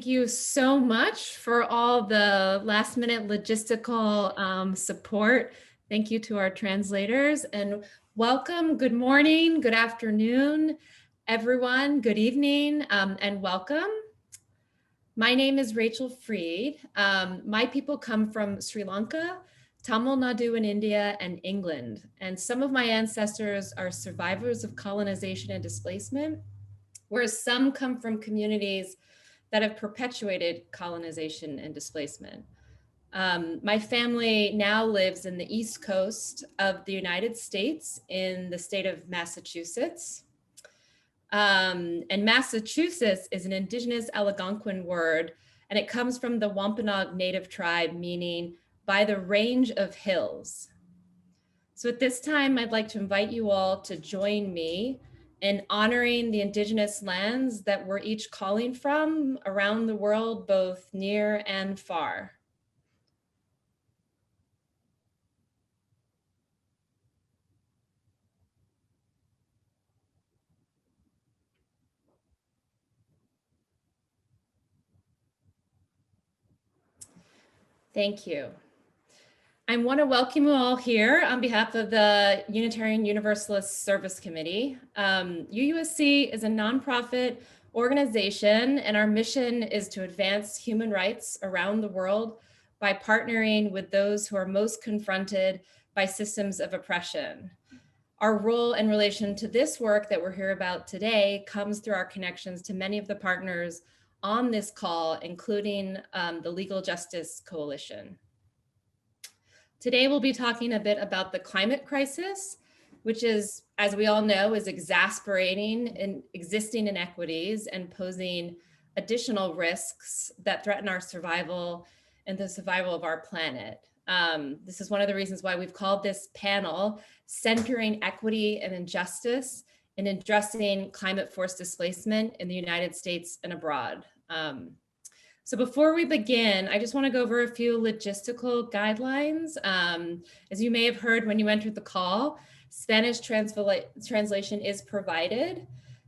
Thank you so much for all the last minute logistical support. Thank you to our translators and welcome. Good morning, good afternoon, everyone. Good evening and welcome. My name is Rachel Freed. My people come from Sri Lanka, Tamil Nadu in India, and England. And some of my ancestors are survivors of colonization and displacement, whereas some come from communities that have perpetuated colonization and displacement. My family now lives in the East Coast of the United States in the state of Massachusetts. And Massachusetts is an indigenous Algonquin word, and it comes from the Wampanoag Native tribe, meaning by the range of hills. So at this time, I'd like to invite you all to join me in honoring the indigenous lands that we're each calling from around the world, both near and far. Thank you. I want to welcome you all here on behalf of the Unitarian Universalist Service Committee. UUSC is a nonprofit organization, and our mission is to advance human rights around the world by partnering with those who are most confronted by systems of oppression. Our role in relation to this work that we're here about today comes through our connections to many of the partners on this call, including the Legal Justice Coalition. Today, we'll be talking a bit about the climate crisis, which is, as we all know, is exacerbating in existing inequities and posing additional risks that threaten our survival and the survival of our planet. This is one of the reasons why we've called this panel Centering Equity and Injustice in Addressing Climate Force Displacement in the United States and Abroad. So before we begin, I just want to go over a few logistical guidelines. As you may have heard when you entered the call, Spanish translation is provided.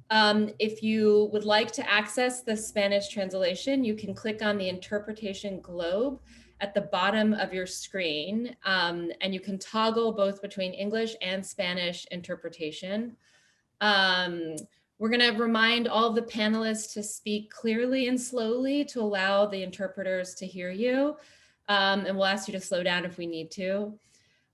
If you would like to access the Spanish translation, you can click on the interpretation globe at the bottom of your screen, and you can toggle both between English and Spanish interpretation. We're going to remind all of the panelists to speak clearly and slowly to allow the interpreters to hear you. And we'll ask you to slow down if we need to.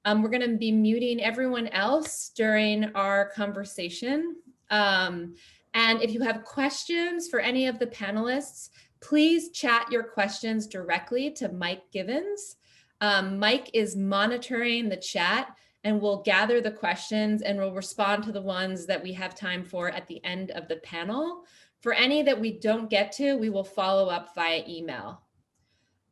We're going to be muting everyone else during our conversation. And if you have questions for any of the panelists, please chat your questions directly to Mike Givens. Mike is monitoring the chat, and we'll gather the questions and we'll respond to the ones that we have time for at the end of the panel. For any that we don't get to, we will follow up via email.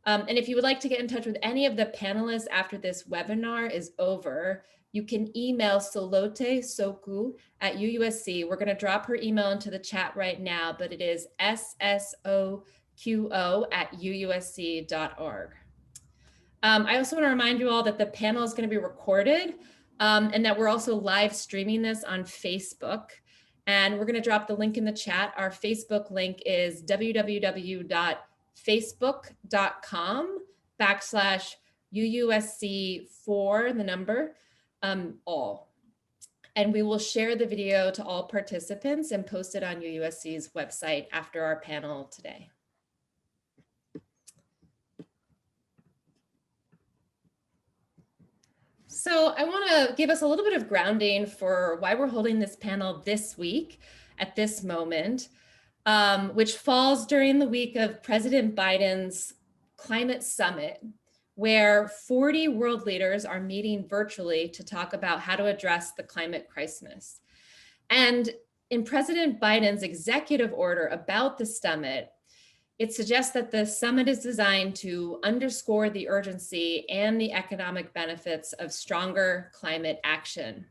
And if you would like to get in touch with any of the panelists after this webinar is over, you can email Solote Soku at UUSC. We're going to drop her email into the chat right now, but it is ssoqo@uusc.org. I also want to remind you all that the panel is going to be recorded and that we're also live streaming this on Facebook. And we're going to drop the link in the chat. Our Facebook link is www.facebook.com/UUSC4, the number, all. And we will share the video to all participants and post it on UUSC's website after our panel today. So I want to give us a little bit of grounding for why we're holding this panel this week at this moment, which falls during the week of President Biden's climate summit, where 40 world leaders are meeting virtually to talk about how to address the climate crisis. And in President Biden's executive order about the summit, it suggests that the summit is designed to underscore the urgency and the economic benefits of stronger climate action.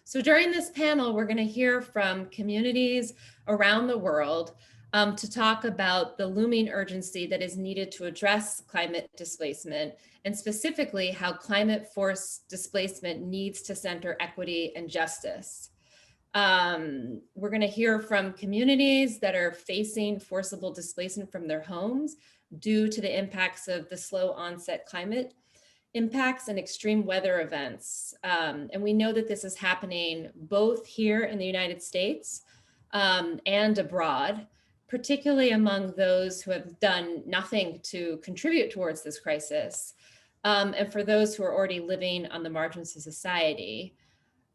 So during this panel, we're going to hear from communities around the world to talk about the looming urgency that is needed to address climate displacement, and specifically how climate force displacement needs to center equity and justice. We're going to hear from communities that are facing forcible displacement from their homes due to the impacts of the slow onset climate impacts and extreme weather events. And we know that this is happening both here in the United States and abroad, particularly among those who have done nothing to contribute towards this crisis, and for those who are already living on the margins of society.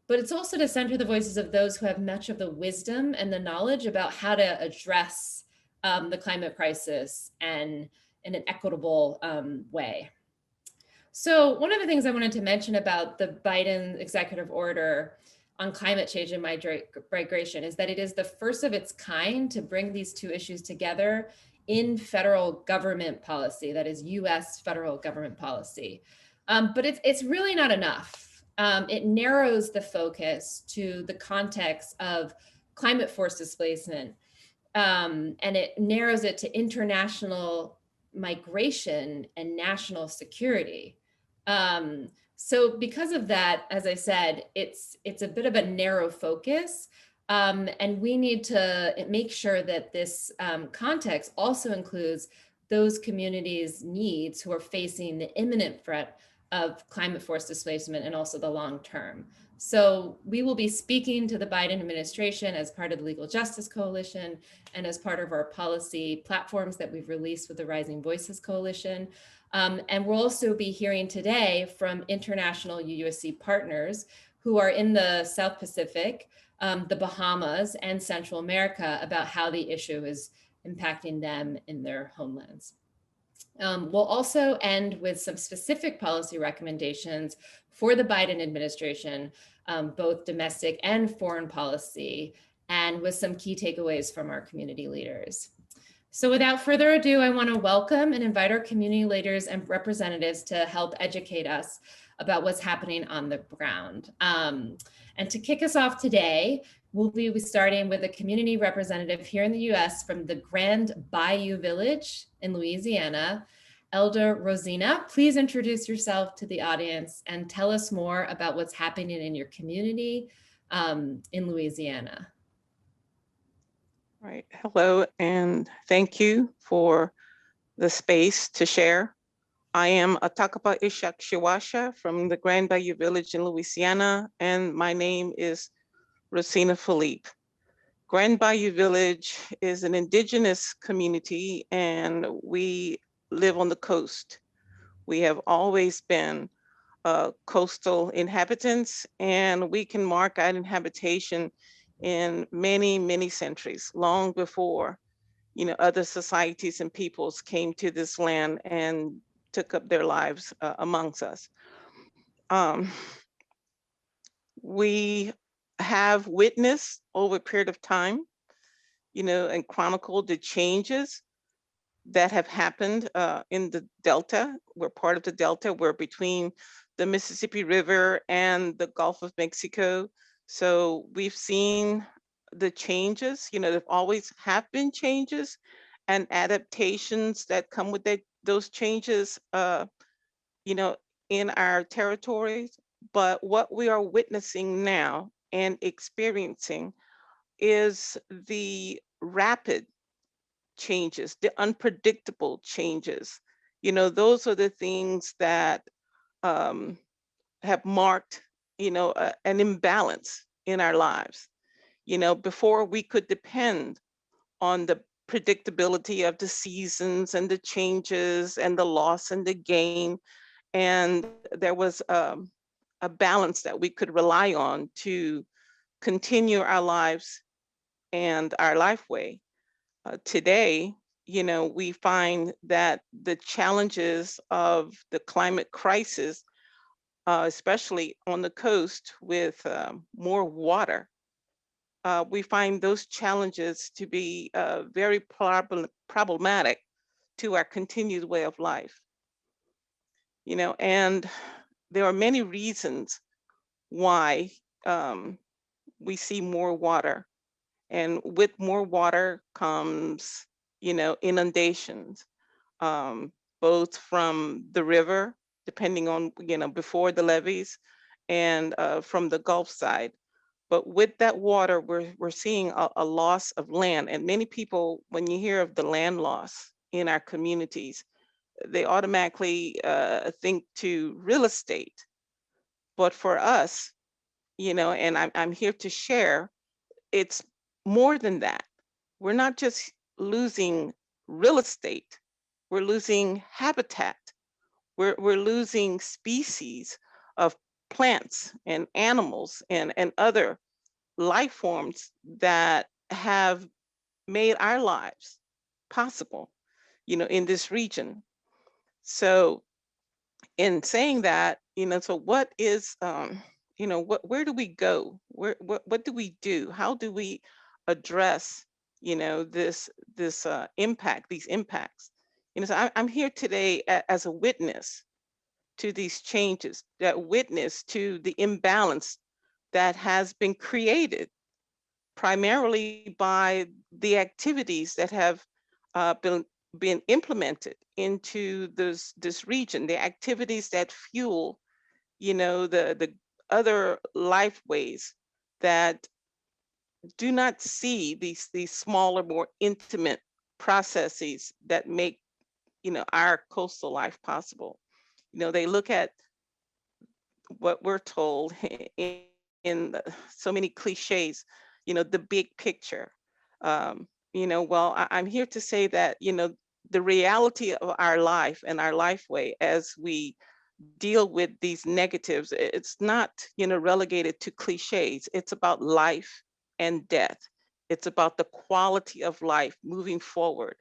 But it's also to center the voices of those who have much of the wisdom and the knowledge about how to address the climate crisis and in an equitable way. So one of the things I wanted to mention about the Biden executive order on climate change and migration is that it is the first of its kind to bring these two issues together in federal government policy, that is US federal government policy. But it's really not enough. It narrows the focus to the context of climate force displacement, and it narrows it to international migration and national security. So because of that, as I said, it's a bit of a narrow focus, and we need to make sure that this context also includes those communities' needs who are facing the imminent threat of climate force displacement and also the long term. So we will be speaking to the Biden administration as part of the Legal Justice Coalition and as part of our policy platforms that we've released with the Rising Voices Coalition. And we'll also be hearing today from international UUSC partners who are in the South Pacific, the Bahamas, and Central America about how the issue is impacting them in their homelands. We'll also end with some specific policy recommendations for the Biden administration, both domestic and foreign policy, and with some key takeaways from our community leaders. So without further ado, I want to welcome and invite our community leaders and representatives to help educate us about what's happening on the ground. And to kick us off today, we'll be starting with a community representative here in the US from the Grand Bayou Village in Louisiana. Elder Rosina, please introduce yourself to the audience and tell us more about what's happening in your community in Louisiana. Right. Hello, and thank you for the space to share. I am Atakapa Ishak Shiwasha from the Grand Bayou Village in Louisiana, and my name is Rosina Philippe. Grand Bayou Village is an indigenous community, and we live on the coast. We have always been coastal inhabitants, and we can mark out inhabitation in many, many centuries, long before, other societies and peoples came to this land and took up their lives amongst us. We have witnessed over a period of time, and chronicled the changes that have happened in the Delta. We're part of the Delta. We're between the Mississippi River and the Gulf of Mexico. So we've seen the changes, there always have been changes and adaptations that come with those changes, in our territories. But what we are witnessing now and experiencing is the rapid changes, the unpredictable changes. Those are the things that have marked, an imbalance in our lives. Before we could depend on the predictability of the seasons and the changes and the loss and the gain. And there was a balance that we could rely on to continue our lives and our life way. Today, we find that the challenges of the climate crisis, especially on the coast with more water, we find those challenges to be very problematic to our continued way of life. And there are many reasons why we see more water. And with more water comes, inundations, both from the river, depending on, before the levees, and from the Gulf side. But with that water, we're seeing a loss of land. And many people, when you hear of the land loss in our communities, they automatically think to real estate. But for us, and I'm here to share, it's more than that. We're not just losing real estate, we're losing habitat. We're losing species of plants and animals and other life forms that have made our lives possible, in this region. So in saying that, so what is, where do we go? What do we do? How do we address, this impact, these impacts? So I'm here today as a witness to these changes, that witness to the imbalance that has been created primarily by the activities that have been implemented into this region, the activities that fuel, the other life ways that do not see these smaller, more intimate processes that make, our coastal life possible. They look at what we're told so many cliches, the big picture. Well, I'm here to say that, the reality of our life and our life way as we deal with these negatives, it's not, relegated to cliches. It's about life and death. It's about the quality of life moving forward.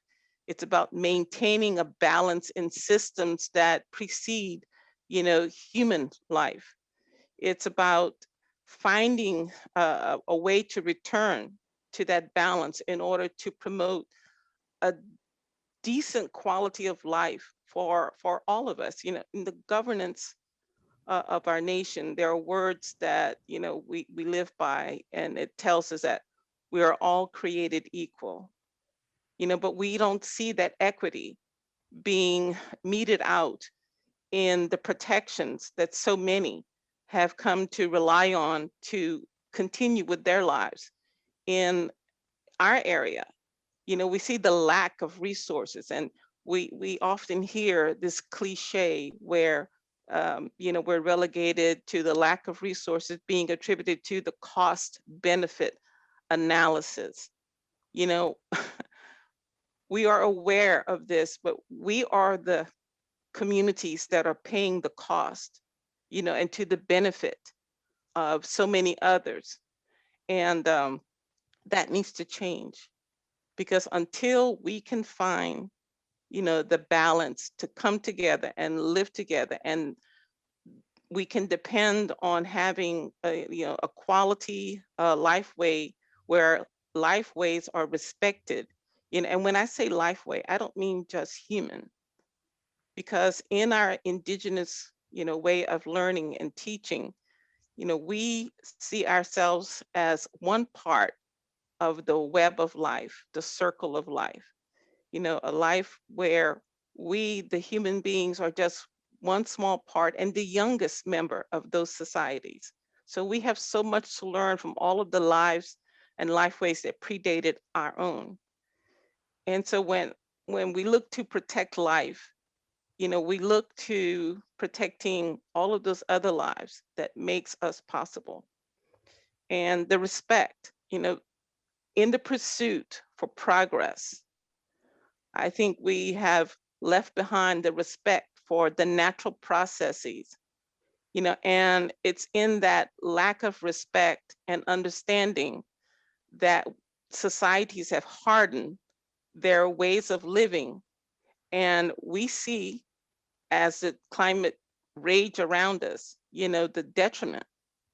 It's about maintaining a balance in systems that precede, human life. It's about finding a way to return to that balance in order to promote a decent quality of life for all of us. In the governance of our nation, there are words that, we live by, and it tells us that we are all created equal. But we don't see that equity being meted out in the protections that so many have come to rely on to continue with their lives. In our area, we see the lack of resources, and we often hear this cliche where, we're relegated to the lack of resources being attributed to the cost benefit analysis. We are aware of this, but we are the communities that are paying the cost, and to the benefit of so many others. And that needs to change, because until we can find, the balance to come together and live together, and we can depend on having a quality life way where life ways are respected. And when I say life way, I don't mean just human, because in our indigenous, way of learning and teaching, we see ourselves as one part of the web of life, the circle of life, a life where we, the human beings, are just one small part and the youngest member of those societies. So we have so much to learn from all of the lives and life ways that predated our own. And so when we look to protect life, we look to protecting all of those other lives that makes us possible. And the respect, in the pursuit for progress, I think we have left behind the respect for the natural processes, and it's in that lack of respect and understanding that societies have hardened their ways of living. And we see, as the climate rage around us, the detriment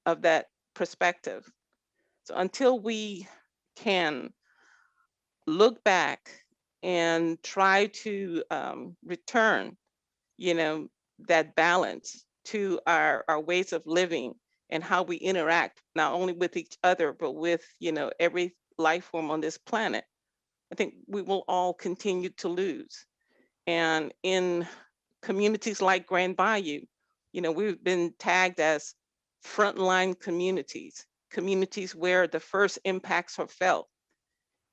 of that perspective. So until we can look back and try to return, that balance to our ways of living and how we interact, not only with each other, but with, every life form on this planet, I think we will all continue to lose. And in communities like Grand Bayou, we've been tagged as frontline communities. communities where the first impacts are felt,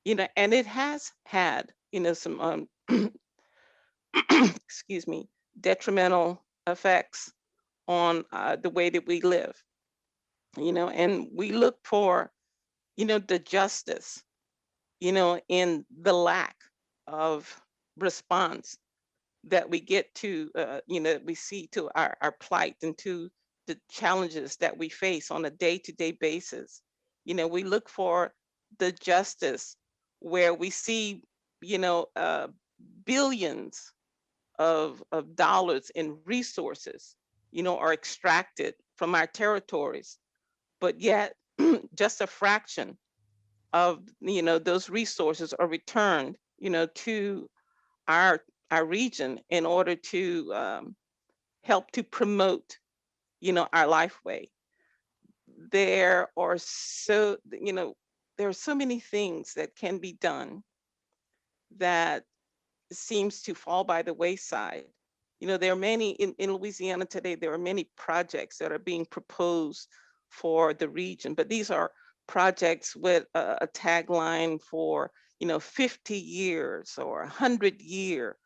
and it has had, some, excuse me, detrimental effects on the way that we live, and we look for, the justice, in the lack of response that we get to, we see to our plight and to the challenges that we face on a day-to-day basis. We look for the justice where we see, billions of dollars in resources, are extracted from our territories, but yet just a fraction of, those resources are returned, to our our region in order to help to promote, our life way. There are so, there are so many things that can be done that seems to fall by the wayside. There are many in Louisiana today, there are many projects that are being proposed for the region, but these are projects with a tagline for, 50 years or 100 year.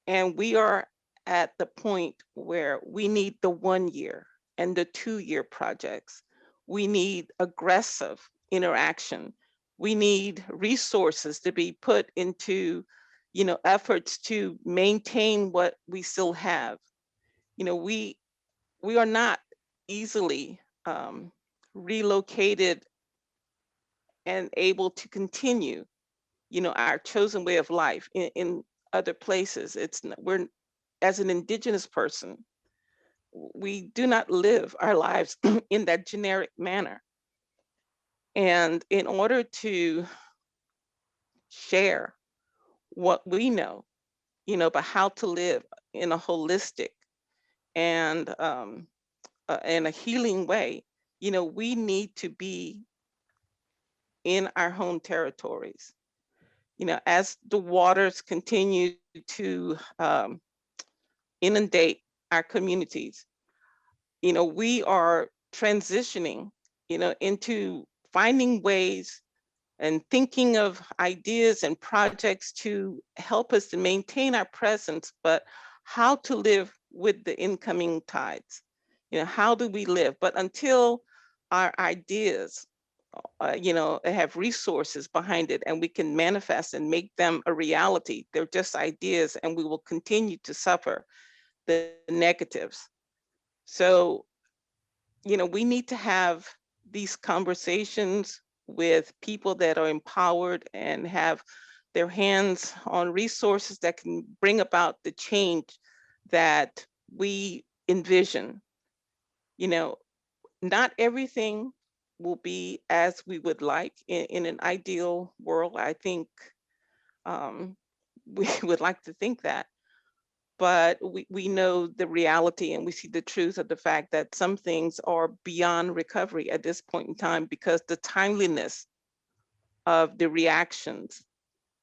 And we are at the point where we need the 1 year and the 2 year projects. We need aggressive interaction. We need resources to be put into, efforts to maintain what we still have. We are not easily relocated and able to continue, our chosen way of life in other places. We're, as an indigenous person, we do not live our lives in that generic manner. And in order to share what we know, about how to live in a holistic and in a healing way, we need to be in our home territories. As the waters continue to inundate our communities, we are transitioning, into finding ways and thinking of ideas and projects to help us to maintain our presence, but how to live with the incoming tides. How do we live? But until our ideas, have resources behind it and we can manifest and make them a reality, they're just ideas and we will continue to suffer the negatives. So, we need to have these conversations with people that are empowered and have their hands on resources that can bring about the change that we envision. Not everything will be as we would like in an ideal world. I think we would like to think that, but we know the reality and we see the truth of the fact that some things are beyond recovery at this point in time because the timeliness of the reactions,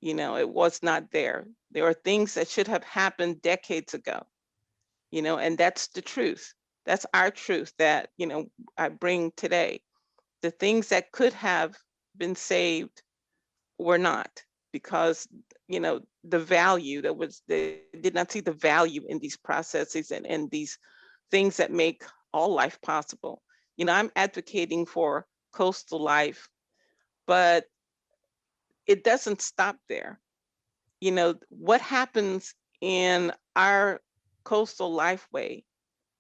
it was not there. There are things that should have happened decades ago, and that's the truth. That's our truth that, I bring today. The things that could have been saved were not because, the value that was, they did not see the value in these processes and these things that make all life possible. I'm advocating for coastal life, but it doesn't stop there. What happens in our coastal lifeway,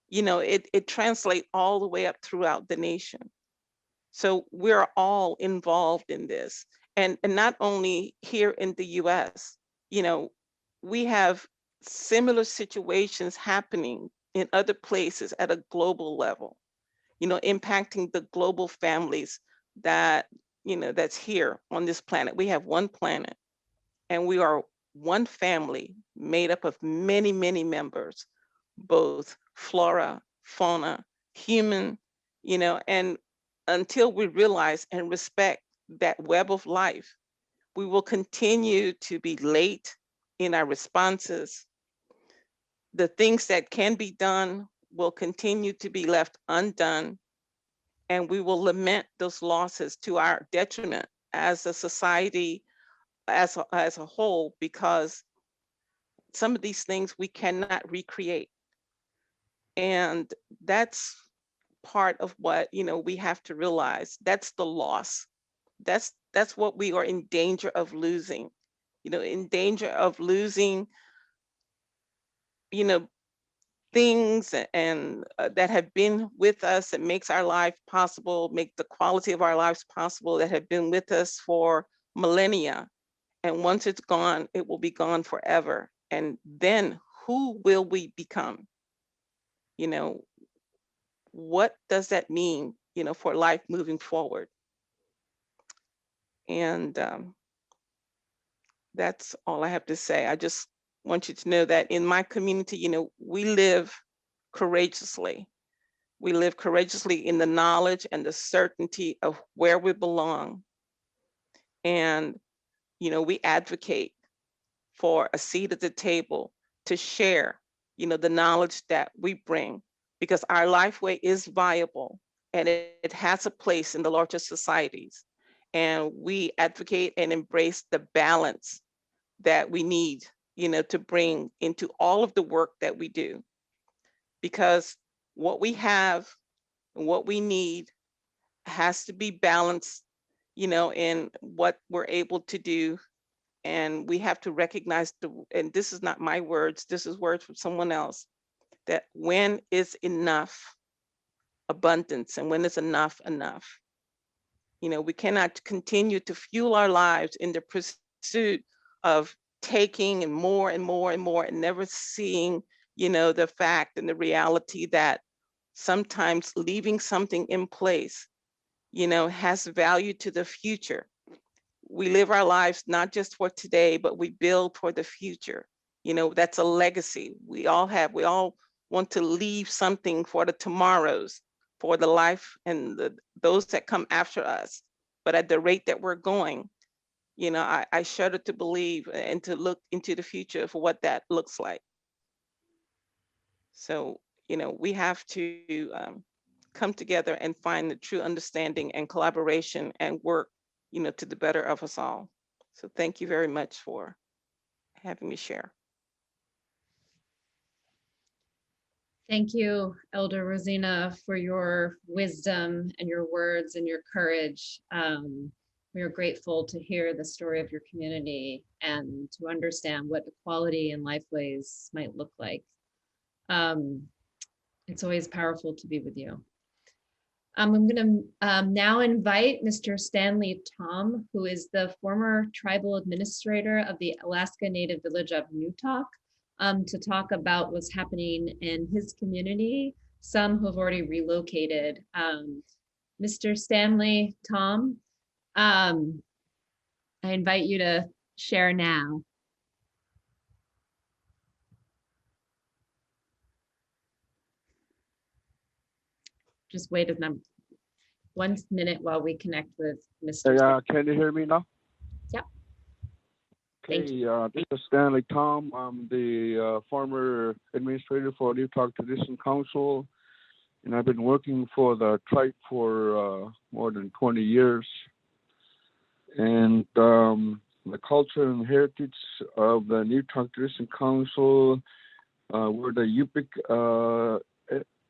it translates all the way up throughout the nation. So we're all involved in this. And not only here in the US, we have similar situations happening in other places at a global level, impacting the global families that, that's here on this planet. We have one planet and we are one family made up of many, many members, both flora, fauna, human, and until we realize and respect that web of life, we will continue to be late in our responses. The things that can be done will continue to be left undone. and we will lament those losses to our detriment as a society, as a whole, because some of these things we cannot recreate. And that's part of what, we have to realize. That's the loss. That's what we are in danger of losing, in danger of losing, you know, things and that have been with us, that makes our life possible, make the quality of our lives possible, that have been with us for millennia. And once it's gone, it will be gone forever. And then who will we become? What does that mean, for life moving forward? And that's all I have to say. I just want you to know that in my community, we live courageously. We live courageously in the knowledge and the certainty of where we belong. And, we advocate for a seat at the table to share, the knowledge that we bring, because our lifeway is viable and it has a place in the larger societies. And we advocate and embrace the balance that we need, to bring into all of the work that we do. Because what we have and what we need has to be balanced, in what we're able to do. And we have to recognize and this is not my words, this is words from someone else, that when is enough abundance and when is enough enough. We cannot continue to fuel our lives in the pursuit of taking and more and more and more, and never seeing, the fact and the reality that sometimes leaving something in place, has value to the future. We live our lives not just for today, but we build for the future. That's a legacy we all have. We all want to leave something for the tomorrows, for the life and those that come after us. But at the rate that we're going, I shudder to believe and to look into the future for what that looks like. So, we have to come together and find the true understanding and collaboration and work, to the better of us all. So thank you very much for having me share. Thank you, Elder Rosina, for your wisdom and your words and your courage. We are grateful to hear the story of your community and to understand what equality and lifeways might look like. It's always powerful to be with you. I'm going to now invite Mr. Stanley Tom, who is the former tribal administrator of the Alaska Native village of Newtok, to talk about what's happening in his community, some who have already relocated. Mr. Stanley Tom, I invite you to share now. Just wait a 1 minute while we connect with Mr. Hey, can you hear me now? Yep. Okay, this is Stanley Tom. I'm the former administrator for Newtok Tradition Council, and I've been working for the tribe for more than 20 years. And the culture and heritage of the Newtok Tradition Council, we're the Yupik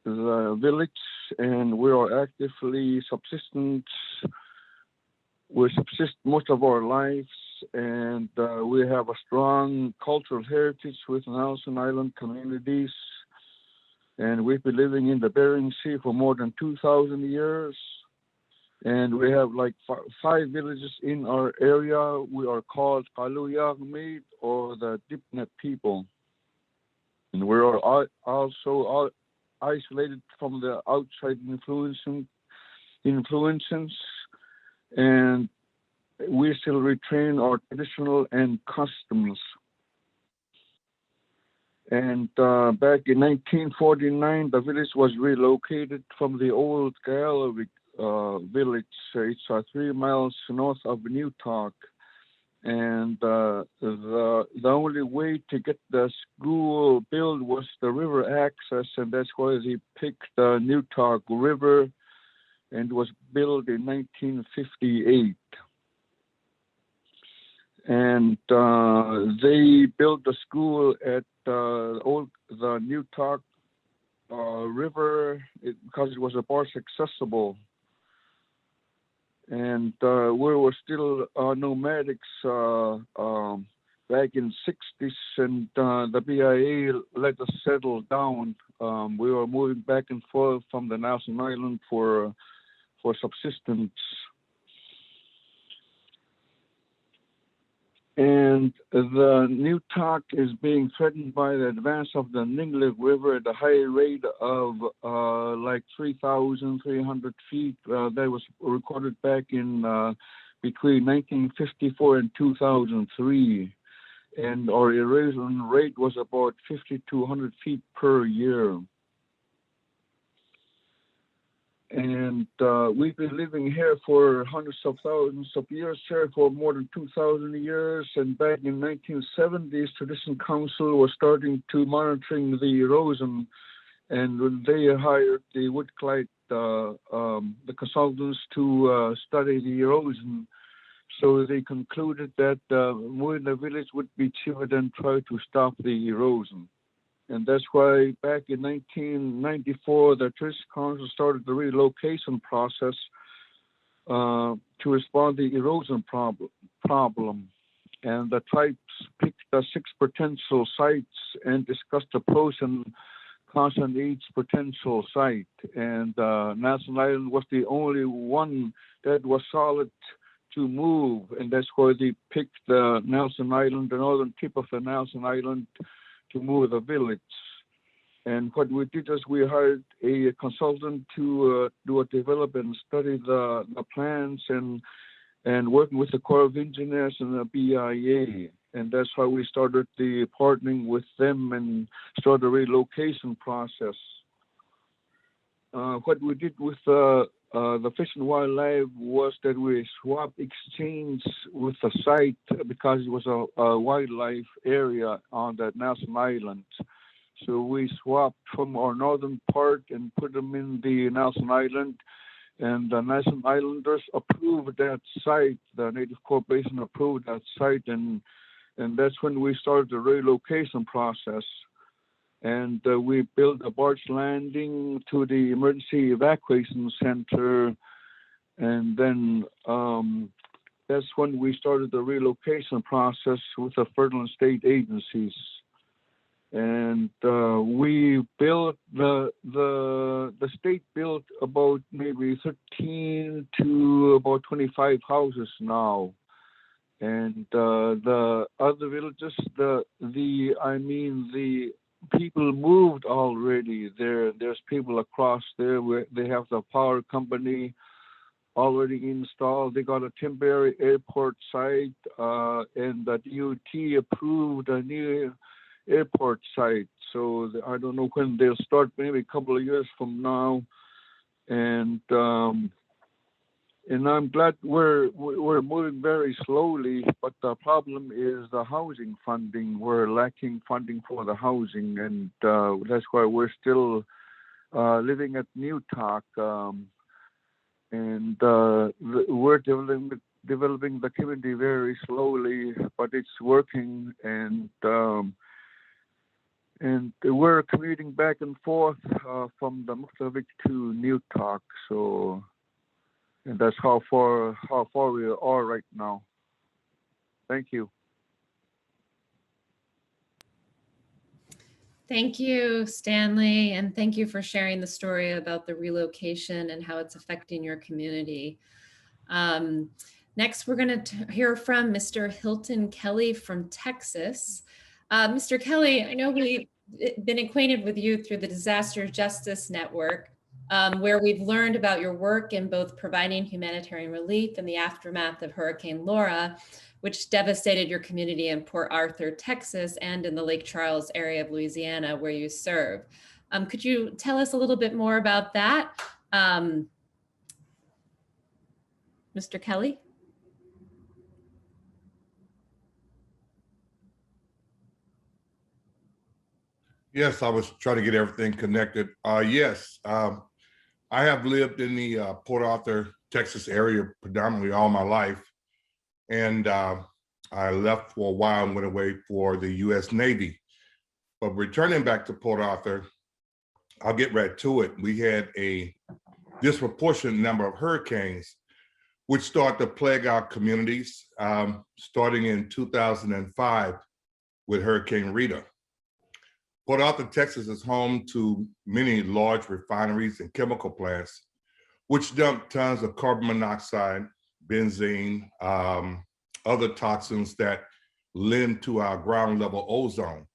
the village, and we are actively subsistent. We subsist most of our lives, and we have a strong cultural heritage with Nelson Island communities. And we've been living in the Bering Sea for more than 2,000 years. And we have like 5 villages in our area. We are called Kaluyagmid, or the Dipnet people. And we are also isolated from the outside influences, and we still retain our traditional and customs. And back in 1949, the village was relocated from the old Gallery village. It's 3 miles north of Newtok. And the only way to get the school built was the river access, and that's why they picked the Newtok River and was built in 1958. And they built the school at the Newtok River because it was more accessible. And we were still nomadics back in 60s, and the BIA let us settle down. We were moving back and forth from the Nelson Island for subsistence. And the Newtok is being threatened by the advance of the Ningley River at a high rate of like 3,300 feet. That was recorded back in between 1954 and 2003. And our erosion rate was about 5,200 feet per year. And we've been living here for hundreds of thousands of years here, for more than 2,000 years. And back in 1970s, Tradition Council was starting to monitoring the erosion. And when they hired the Woodclight, the consultants to study the erosion, so they concluded that moving the village would be cheaper than try to stop the erosion. And that's why back in 1994, the Tradition Council started the relocation process to respond to the erosion problem. And the tribes picked 6 potential sites and discussed the pros and cons on each potential site. And Nelson Island was the only one that was solid to move, and that's why they picked the Nelson Island, the northern tip of the Nelson Island, to move the village. And what we did is we hired a consultant to do a development and study the plans and working with the Corps of Engineers and the BIA. And that's how we started the partnering with them and started the relocation process. What we did with the Fish and Wildlife was that we swapped exchange with the site because it was a wildlife area on that Nelson Island. So we swapped from our northern part and put them in the Nelson Island, and the Nelson Islanders approved that site. The Native Corporation approved that site, and that's when we started the relocation process. And we built a barge landing to the emergency evacuation center. And then that's when we started the relocation process with the federal and state agencies. And we built, the state built about maybe 13 to about 25 houses now. And the other villages, the people moved already. There's people across there where they have the power company already installed. They got a temporary airport site, and the DOT approved a new airport site. So I don't know when they'll start, maybe a couple of years from now. And I'm glad we're moving very slowly, but the problem is the housing funding. We're lacking funding for the housing, and that's why we're still living at Newtok. And we're developing the community very slowly, but it's working. And we're commuting back and forth from the Muklavik to Newtok. So. And that's how far we are right now. Thank you. Thank you, Stanley, and thank you for sharing the story about the relocation and how it's affecting your community. Next, we're going to hear from Mr. Hilton Kelly from Texas. Mr. Kelly, I know we've been acquainted with you through the Disaster Justice Network, where we've learned about your work in both providing humanitarian relief in the aftermath of Hurricane Laura, which devastated your community in Port Arthur, Texas, and in the Lake Charles area of Louisiana, where you serve. Could you tell us a little bit more about that? Mr. Kelly? Yes, I was trying to get everything connected. Yes, I have lived in the Port Arthur, Texas area predominantly all my life. And I left for a while and went away for the US Navy. But returning back to Port Arthur, I'll get right to it. We had a disproportionate number of hurricanes, which started to plague our communities, starting in 2005 with Hurricane Rita. Port Arthur, Texas is home to many large refineries and chemical plants, which dump tons of carbon monoxide, benzene, other toxins that lend to our ground level ozone.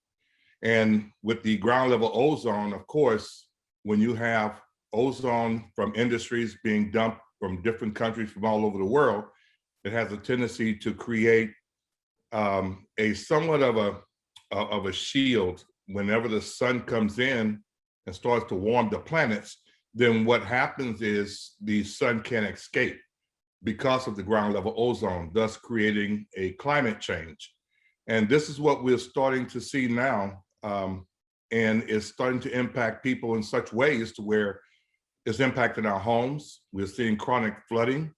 And with the ground level ozone, of course, when you have ozone from industries being dumped from different countries from all over the world, it has a tendency to create a somewhat of a shield. Whenever the sun comes in and starts to warm the planets, then what happens is the sun can't escape because of the ground level ozone, thus creating a climate change. And this is what we're starting to see now. And it's starting to impact people in such ways to where it's impacting our homes. We're seeing chronic flooding.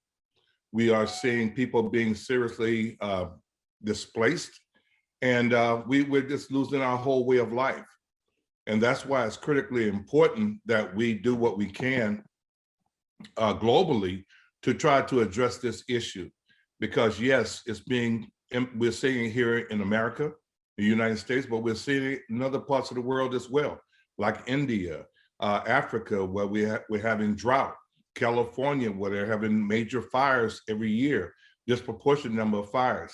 We are seeing people being seriously displaced. And we're just losing our whole way of life. And that's why it's critically important that we do what we can globally to try to address this issue. Because yes, we're seeing it here in America, the United States, but we're seeing it in other parts of the world as well, like India, Africa, where we're having drought, California, where they're having major fires every year, disproportionate number of fires.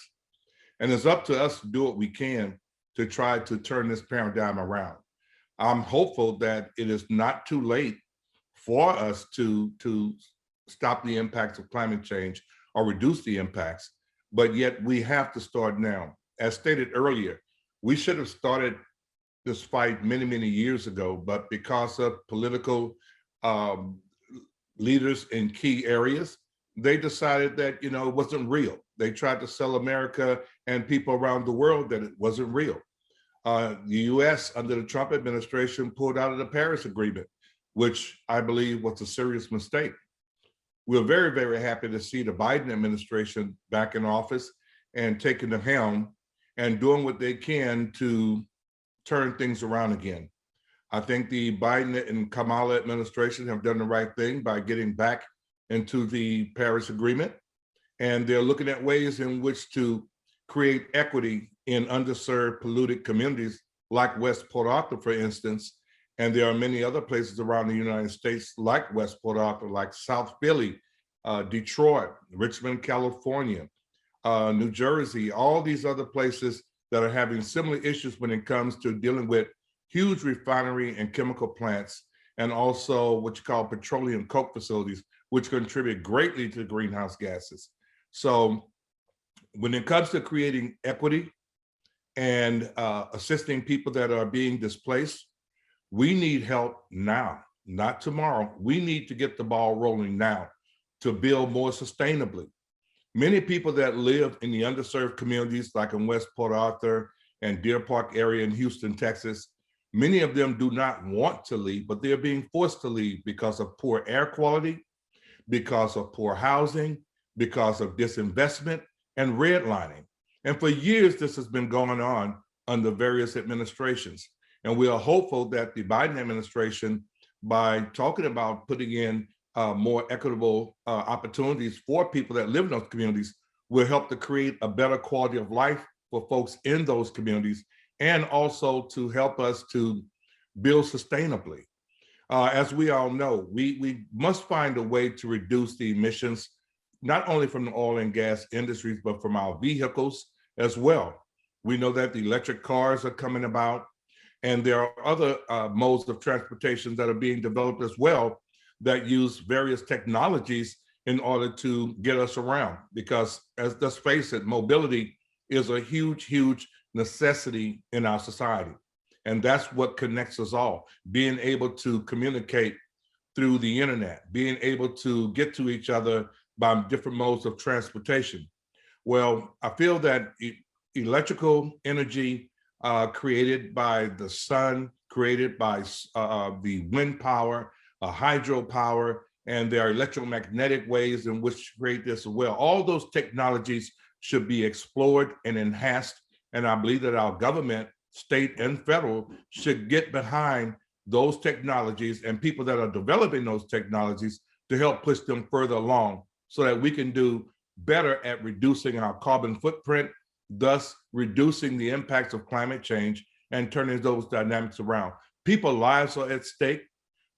And it's up to us to do what we can to try to turn this paradigm around. I'm hopeful that it is not too late for us to stop the impacts of climate change or reduce the impacts, but yet we have to start now. As stated earlier, we should have started this fight many, many years ago, but because of political leaders in key areas, they decided that, it wasn't real. They tried to sell America and people around the world that it wasn't real. The US under the Trump administration pulled out of the Paris Agreement, which I believe was a serious mistake. We're very, very happy to see the Biden administration back in office and taking the helm and doing what they can to turn things around again. I think the Biden and Kamala administration have done the right thing by getting back into the Paris Agreement. And they're looking at ways in which to create equity in underserved, polluted communities like West Port Arthur, for instance. And there are many other places around the United States like West Port Arthur, like South Philly, Detroit, Richmond, California, New Jersey, all these other places that are having similar issues when it comes to dealing with huge refinery and chemical plants, and also what you call petroleum coke facilities, which contribute greatly to greenhouse gases. So when it comes to creating equity and assisting people that are being displaced, we need help now, not tomorrow. We need to get the ball rolling now to build more sustainably. Many people that live in the underserved communities like in West Port Arthur and Deer Park area in Houston, Texas, many of them do not want to leave, but they're being forced to leave because of poor air quality, because of poor housing, because of disinvestment and redlining. And for years, this has been going on under various administrations. And we are hopeful that the Biden administration, by talking about putting in more equitable opportunities for people that live in those communities, will help to create a better quality of life for folks in those communities, and also to help us to build sustainably. As we all know, we must find a way to reduce the emissions, not only from the oil and gas industries, but from our vehicles as well. We know that the electric cars are coming about, and there are other modes of transportation that are being developed as well that use various technologies in order to get us around. Because let's face it, mobility is a huge, huge necessity in our society. And that's what connects us all, being able to communicate through the internet, being able to get to each other by different modes of transportation. Well, I feel that electrical energy created by the sun, created by the wind power, hydropower, and there are electromagnetic ways in which to create this as well. All those technologies should be explored and enhanced. And I believe that our government, state and federal, should get behind those technologies and people that are developing those technologies to help push them further along so that we can do better at reducing our carbon footprint, thus reducing the impacts of climate change and turning those dynamics around. People's lives are at stake.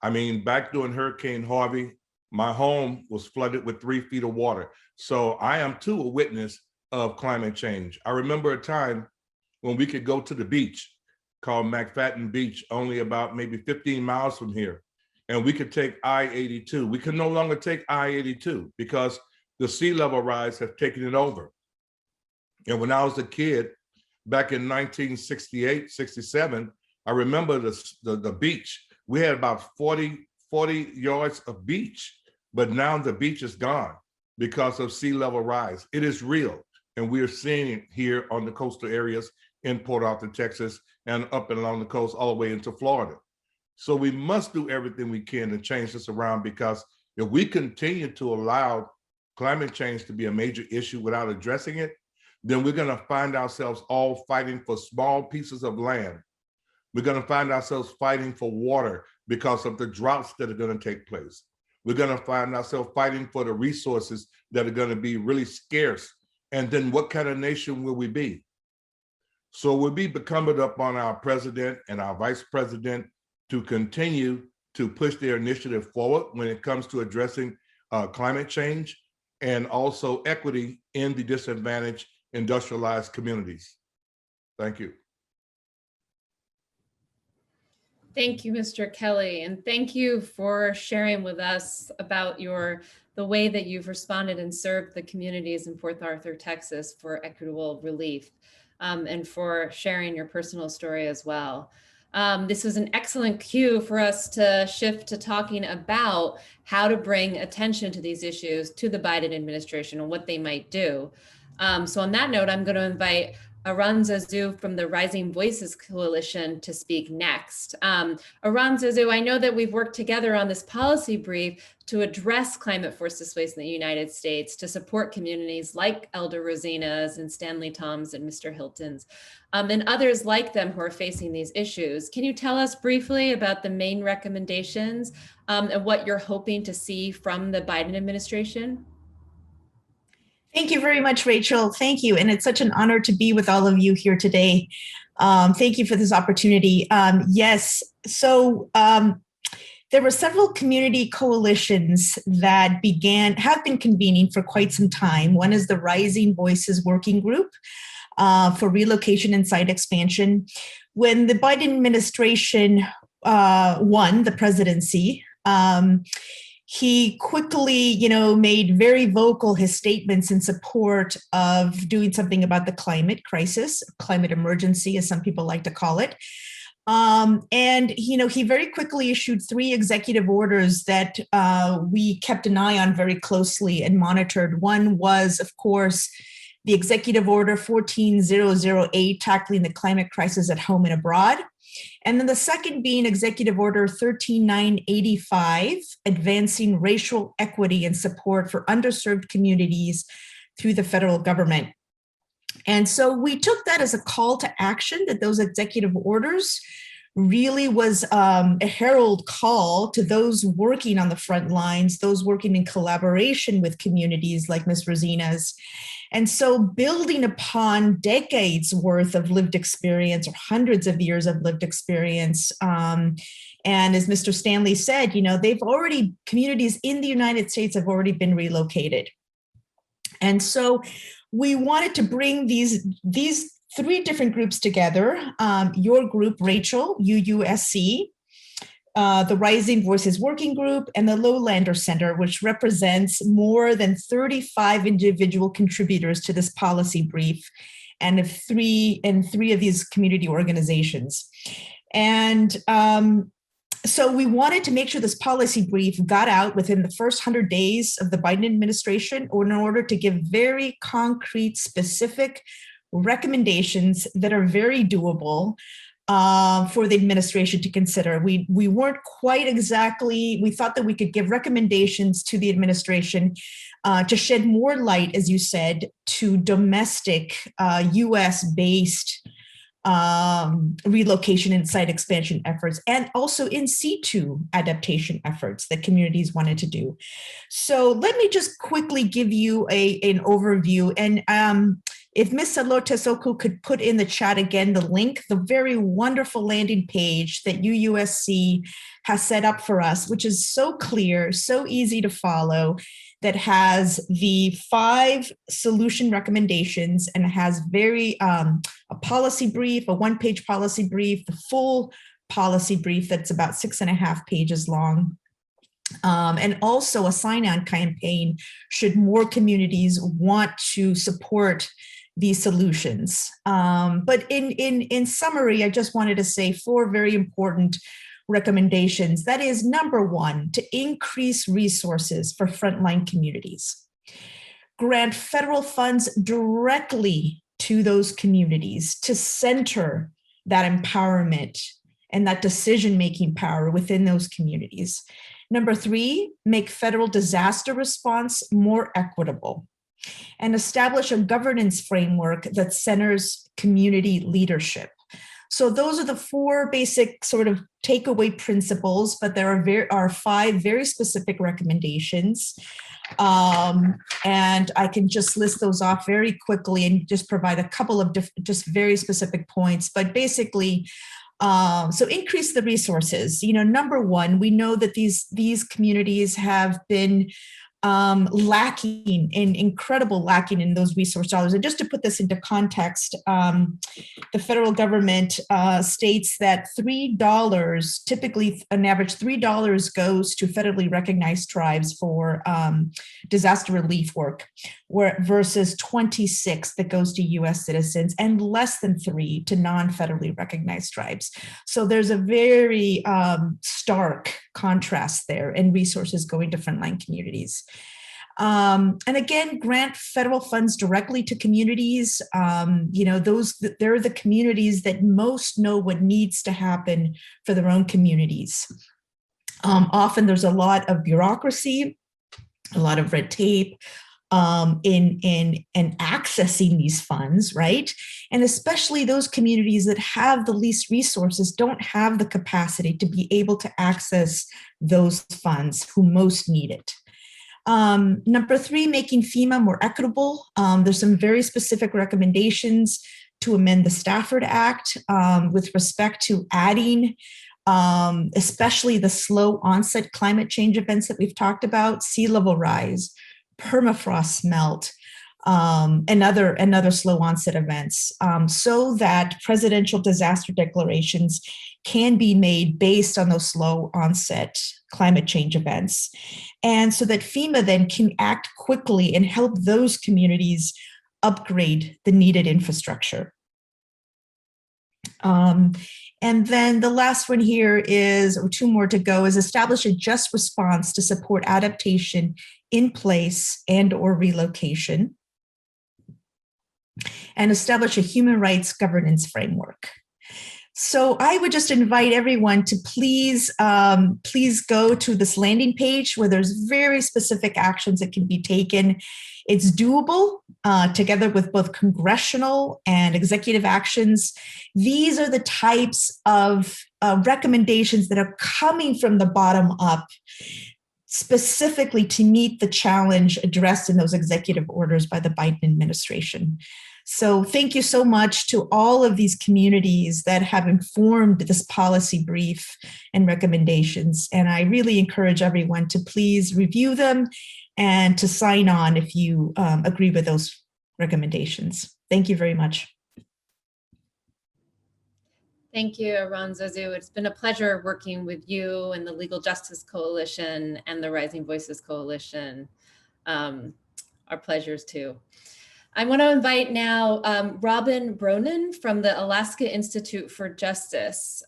I mean, back during Hurricane Harvey, my home was flooded with 3 feet of water. So I am too a witness of climate change. I remember a time when we could go to the beach called McFadden Beach, only about maybe 15 miles from here. And we could take I-82. We can no longer take I-82 because the sea level rise has taken it over. And when I was a kid, back in 1968, 67, I remember the beach. We had about 40 yards of beach, but now the beach is gone because of sea level rise. It is real. And we are seeing it here on the coastal areas in Port Arthur, Texas, and up and along the coast all the way into Florida. So we must do everything we can to change this around, because if we continue to allow climate change to be a major issue without addressing it, then we're going to find ourselves all fighting for small pieces of land. We're going to find ourselves fighting for water because of the droughts that are going to take place. We're going to find ourselves fighting for the resources that are going to be really scarce. And then what kind of nation will we be? So we'll be incumbent upon our president and our vice president to continue to push their initiative forward when it comes to addressing climate change and also equity in the disadvantaged industrialized communities. Thank you. Thank you, Mr. Kelly, and thank you for sharing with us about the way that you've responded and served the communities in Port Arthur, Texas for equitable relief, and for sharing your personal story as well. This was an excellent cue for us to shift to talking about how to bring attention to these issues to the Biden administration and what they might do. So on that note, I'm going to invite Aran Zazou from the Rising Voices Coalition to speak next. Aran Zazou, I know that we've worked together on this policy brief to address climate forced displacement in the United States, to support communities like Elder Rosina's and Stanley Tom's and Mr. Hilton's, and others like them who are facing these issues. Can you tell us briefly about the main recommendations and what you're hoping to see from the Biden administration? Thank you very much, Rachel. Thank you. And it's such an honor to be with all of you here today. Thank you for this opportunity. Yes, so there were several community coalitions that have been convening for quite some time. One is the Rising Voices Working Group for Relocation and Site Expansion. When the Biden administration won the presidency, he quickly, made very vocal his statements in support of doing something about the climate crisis, climate emergency, as some people like to call it. And he very quickly issued 3 executive orders that we kept an eye on very closely and monitored. One was, of course, the Executive Order 14008, tackling the climate crisis at home and abroad. And then the second being Executive Order 13985, advancing racial equity and support for underserved communities through the federal government. And so we took that as a call to action, that those executive orders really was a herald call to those working on the front lines, those working in collaboration with communities like Ms. Rosina's. And so building upon decades worth of lived experience, or hundreds of years of lived experience, and as Mr. Stanley said, communities in the United States have already been relocated. And so we wanted to bring these 3 different groups together. Your group, Rachel, UUSC, the Rising Voices Working Group, and the Lowlander Center, which represents more than 35 individual contributors to this policy brief, and 3 of these community organizations. And so we wanted to make sure this policy brief got out within the first 100 days of the Biden administration, in order to give very concrete, specific recommendations that are very doable, for the administration to consider. We weren't quite exactly, we thought that we could give recommendations to the administration to shed more light, as you said, to domestic US-based relocation and site expansion efforts, and also in situ adaptation efforts that communities wanted to do. So let me just quickly give you an overview. And if Ms. Salote could put in the chat again the link, the very wonderful landing page that UUSC has set up for us, which is so clear, so easy to follow, that has the 5 solution recommendations and has a policy brief, a 1-page policy brief, the full policy brief that's about 6.5 pages long. And also a sign-on campaign should more communities want to support these solutions. But in summary, I just wanted to say 4 very important recommendations. That is, number 1, to increase resources for frontline communities. Grant federal funds directly to those communities to center that empowerment and that decision-making power within those communities. Number 3, make federal disaster response more equitable and establish a governance framework that centers community leadership. So those are the 4 basic sort of takeaway principles, but there are 5 very specific recommendations. And I can just list those off very quickly and just provide a couple of just very specific points. But basically, so increase the resources. Number 1, we know that these communities have been lacking in those resource dollars. And just to put this into context, the federal government states that $3, typically an average $3 goes to federally recognized tribes for disaster relief work, versus 26 that goes to US citizens, and less than 3 to non-federally recognized tribes. So there's a very stark contrast there in resources going to frontline communities. And again, grant federal funds directly to communities. They're the communities that most know what needs to happen for their own communities. Often there's a lot of bureaucracy, a lot of red tape in accessing these funds, right? And especially those communities that have the least resources don't have the capacity to be able to access those funds who most need it. Number 3, making Fema more equitable. There's some very specific recommendations to amend the Stafford Act with respect to adding especially the slow onset climate change events that we've talked about, sea level rise, permafrost melt, and other slow onset events, so that presidential disaster declarations can be made based on those slow onset climate change events. And so that FEMA then can act quickly and help those communities upgrade the needed infrastructure. And then the last one here is, or 2 more to go, is establish a just response to support adaptation in place and or relocation, and establish a human rights governance framework. So I would just invite everyone to please go to this landing page where there's very specific actions that can be taken. It's doable together with both congressional and executive actions. These are the types of recommendations that are coming from the bottom up, specifically to meet the challenge addressed in those executive orders by the Biden administration. So thank you so much to all of these communities that have informed this policy brief and recommendations. And I really encourage everyone to please review them and to sign on if you agree with those recommendations. Thank you very much. Thank you, Aranzazu. It's been a pleasure working with you and the Legal Justice Coalition and the Rising Voices Coalition. Our pleasures too. I want to invite now Robin Bronin from the Alaska Institute for Justice.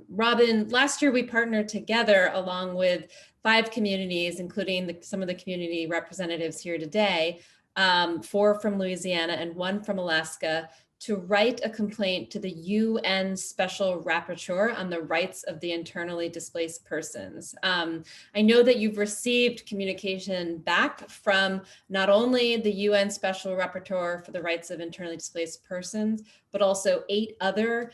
Robin, last year we partnered together along with 5 communities, including some of the community representatives here today, 4 from Louisiana and 1 from Alaska, to write a complaint to the UN Special Rapporteur on the rights of the internally displaced persons. I know that you've received communication back from not only the UN Special Rapporteur for the rights of internally displaced persons, but also 8 other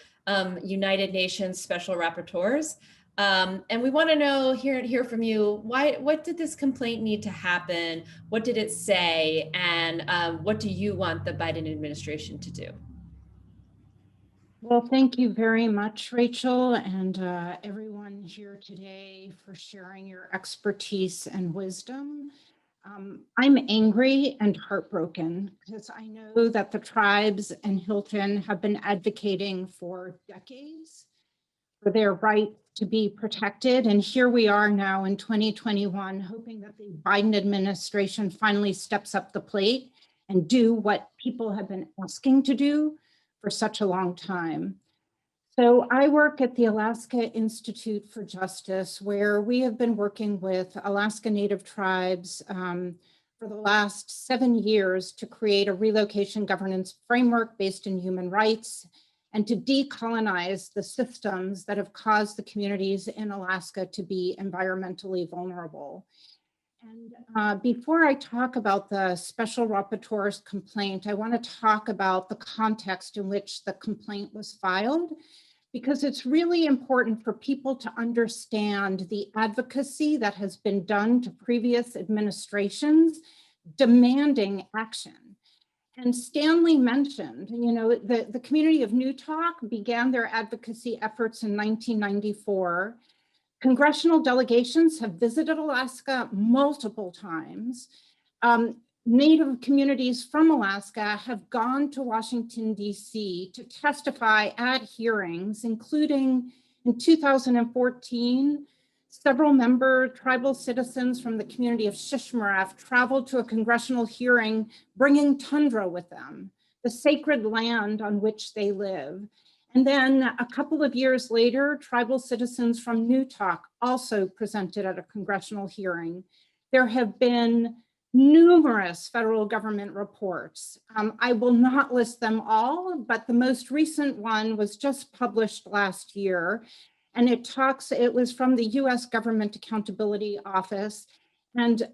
United Nations Special Rapporteurs. And we want to know, hear from you, what did this complaint need to happen? What did it say? And what do you want the Biden administration to do? Well, thank you very much, Rachel, and everyone here today for sharing your expertise and wisdom. I'm angry and heartbroken because I know that the tribes and Hilton have been advocating for decades for their right to be protected. And here we are now in 2021, hoping that the Biden administration finally steps up the plate and do what people have been asking to do for such a long time. So I work at the Alaska Institute for Justice, where we have been working with Alaska Native tribes for the last 7 years to create a relocation governance framework based in human rights and to decolonize the systems that have caused the communities in Alaska to be environmentally vulnerable. And before I talk about the Special Rapporteur's complaint, I want to talk about the context in which the complaint was filed, because it's really important for people to understand the advocacy that has been done to previous administrations demanding action. And Stanley mentioned, you know, the community of Newtok began their advocacy efforts in 1994. Congressional delegations have visited Alaska multiple times. Native communities from Alaska have gone to Washington, D.C. to testify at hearings, including in 2014, several tribal citizens from the community of Shishmaref traveled to a congressional hearing bringing tundra with them, the sacred land on which they live. And then a couple of years later, tribal citizens from Newtok also presented at a congressional hearing. There have been numerous federal government reports. I will not list them all, but the most recent one was just published last year. And it was from the US Government Accountability Office, and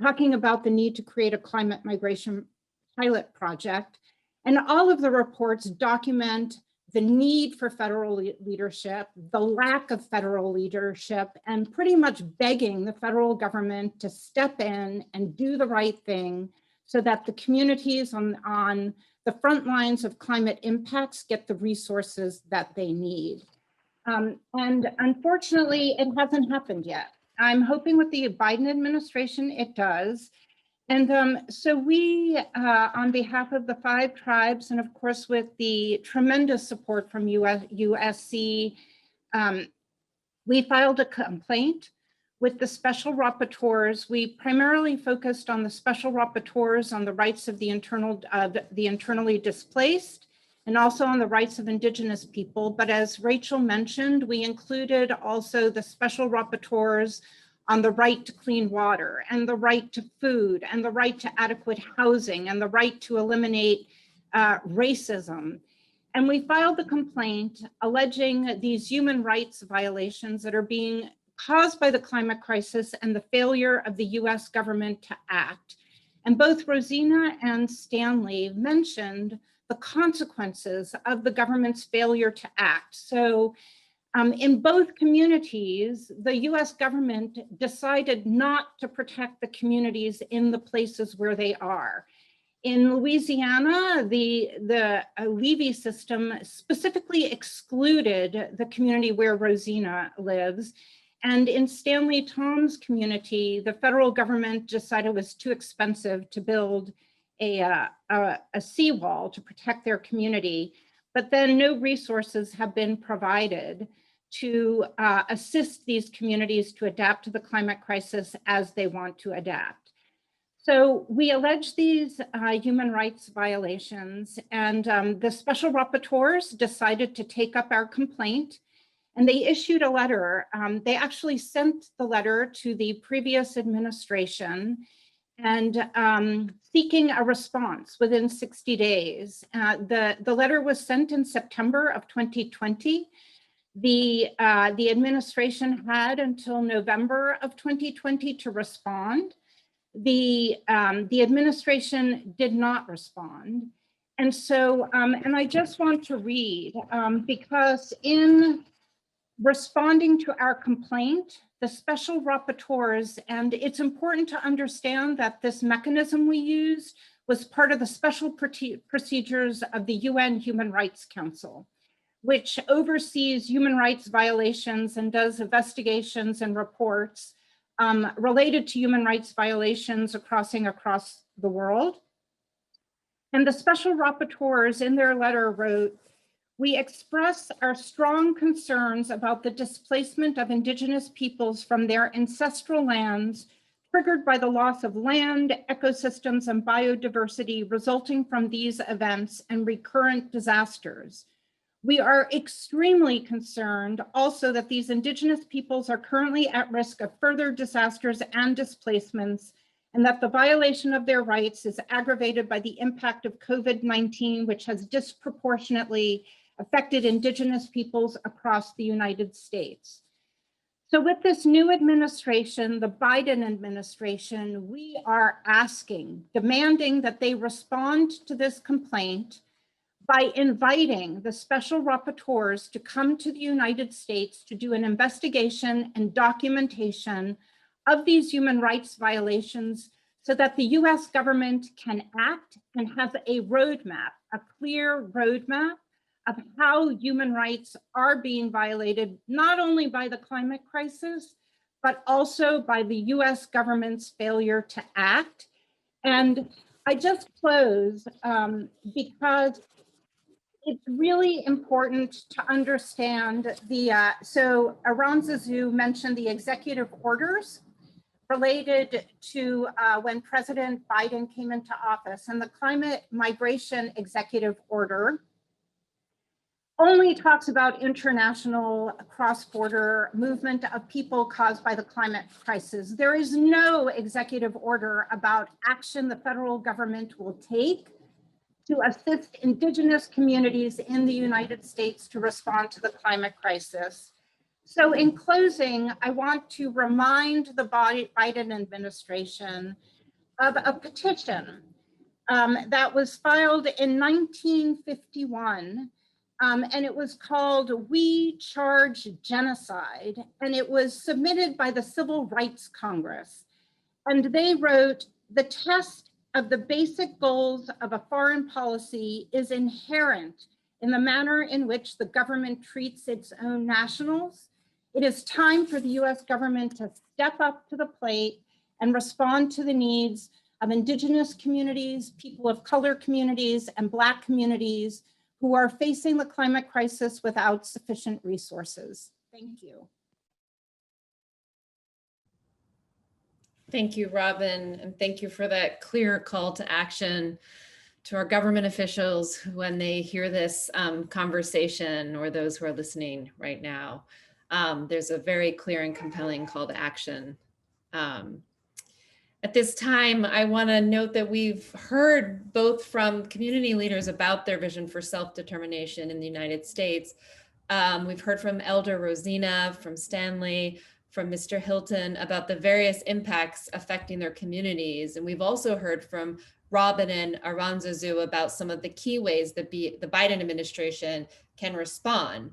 talking about the need to create a climate migration pilot project. And all of the reports document the need for federal leadership, the lack of federal leadership, and pretty much begging the federal government to step in and do the right thing so that the communities on the front lines of climate impacts get the resources that they need. And unfortunately, it hasn't happened yet. I'm hoping with the Biden administration, it does. And so we, on behalf of the 5 tribes, and of course with the tremendous support from UUSC, we filed a complaint with the special rapporteurs. We primarily focused on the special rapporteurs on the rights of the internally displaced, and also on the rights of Indigenous people. But as Rachel mentioned, we included also the special rapporteurs on the right to clean water and the right to food and the right to adequate housing and the right to eliminate racism. And we filed the complaint alleging these human rights violations that are being caused by the climate crisis and the failure of the US government to act. And both Rosina and Stanley mentioned the consequences of the government's failure to act. So in both communities, the US government decided not to protect the communities in the places where they are. In Louisiana, the levee system specifically excluded the community where Rosina lives. And in Stanley Tom's community, the federal government decided it was too expensive to build a seawall to protect their community, but then no resources have been provided to assist these communities to adapt to the climate crisis as they want to adapt. So we allege these human rights violations, and the special rapporteurs decided to take up our complaint, and they issued a letter. They actually sent the letter to the previous administration, and seeking a response within 60 days. The letter was sent in September of 2020. The administration had until November of 2020 to respond. The administration did not respond. And so, and I just want to read, because in responding to our complaint, the special rapporteurs, and it's important to understand that this mechanism we used was part of the special procedures of the UN Human Rights Council, which oversees human rights violations and does investigations and reports related to human rights violations across the world. And the special rapporteurs in their letter wrote, "We express our strong concerns about the displacement of indigenous peoples from their ancestral lands, triggered by the loss of land, ecosystems, and biodiversity resulting from these events and recurrent disasters. We are extremely concerned also that these indigenous peoples are currently at risk of further disasters and displacements, and that the violation of their rights is aggravated by the impact of COVID-19, which has disproportionately affected indigenous peoples across the United States." So with this new administration, the Biden administration, we are asking, demanding that they respond to this complaint by inviting the special rapporteurs to come to the United States to do an investigation and documentation of these human rights violations so that the US government can act and have a roadmap, a clear roadmap of how human rights are being violated, not only by the climate crisis, but also by the US government's failure to act. And I just close because it's really important to understand so Aranzazu mentioned the executive orders related to when President Biden came into office, and the climate migration executive order only talks about international cross-border movement of people caused by the climate crisis. There is no executive order about action the federal government will take to assist indigenous communities in the United States to respond to the climate crisis. So in closing, I want to remind the Biden administration of a petition that was filed in 1951, and it was called "We Charge Genocide," and it was submitted by the Civil Rights Congress. And they wrote, "The test of the basic goals of a foreign policy is inherent in the manner in which the government treats its own nationals. It is time for the US government to step up to the plate and respond to the needs of indigenous communities, people of color communities, and Black communities who are facing the climate crisis without sufficient resources." Thank you. Thank you, Robin, and thank you for that clear call to action to our government officials when they hear this conversation, or those who are listening right now. There's a very clear and compelling call to action. At this time, I want to note that we've heard both from community leaders about their vision for self-determination in the United States. We've heard from Elder Rosina, from Stanley, from Mr. Hilton about the various impacts affecting their communities. And we've also heard from Robin and Aranzazu about some of the key ways that the Biden administration can respond.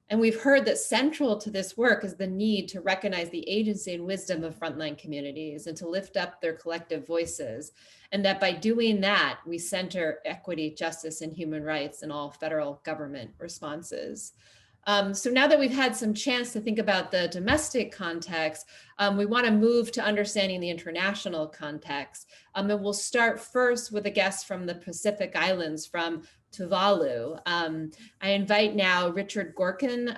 And we've heard that central to this work is the need to recognize the agency and wisdom of frontline communities and to lift up their collective voices. And that by doing that, we center equity, justice, and human rights in all federal government responses. So now that we've had some chance to think about the domestic context, we want to move to understanding the international context. And we'll start first with a guest from the Pacific Islands, from Tuvalu. I invite now Richard Gorkin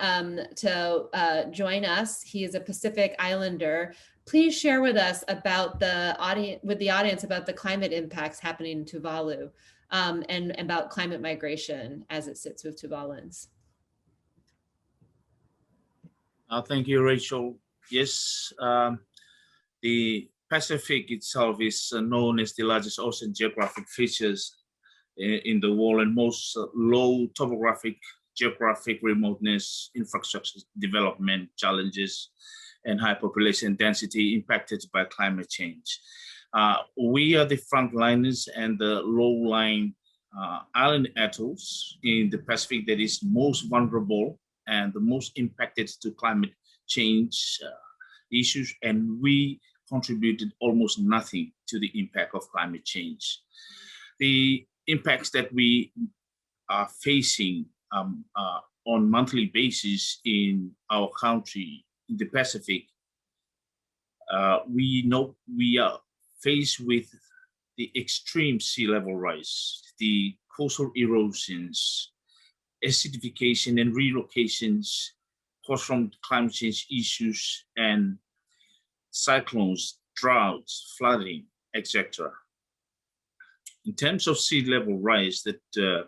to join us. He is a Pacific Islander. Please share with us about the audience about the climate impacts happening in Tuvalu and about climate migration as it sits with Tuvaluans. Thank you, Rachel. Yes, the Pacific itself is known as the largest ocean geographic features in the world, and most low topographic, geographic remoteness, infrastructure development challenges, and high population density impacted by climate change. We are the frontliners and the low-lying island atolls in the Pacific that is most vulnerable and the most impacted to climate change issues, and we contributed almost nothing to the impact of climate change. The impacts that we are facing on monthly basis in our country, in the Pacific, we know we are faced with the extreme sea level rise, the coastal erosions, acidification and relocations caused from climate change issues, and cyclones, droughts, flooding, etc. In terms of sea level rise that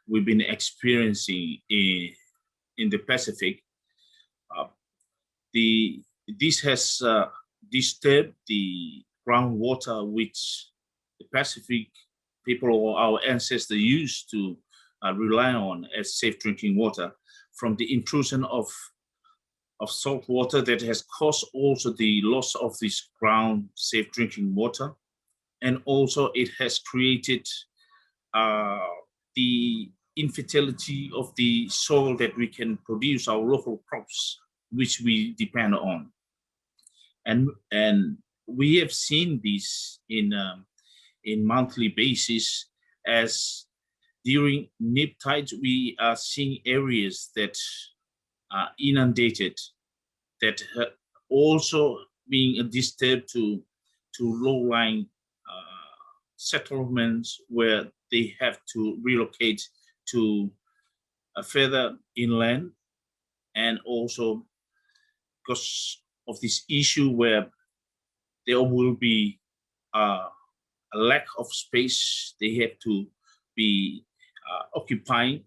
we've been experiencing in the Pacific, this has disturbed the groundwater which the Pacific people or our ancestors used to rely on as safe drinking water, from the intrusion of salt water that has caused also the loss of this ground safe drinking water. And also it has created the infertility of the soil that we can produce our local crops, which we depend on. And we have seen this in monthly basis, as during neap tides, we are seeing areas that are inundated, that also being disturbed to low-lying settlements where they have to relocate to further inland, and also because of this issue where there will be a lack of space they have to be occupying,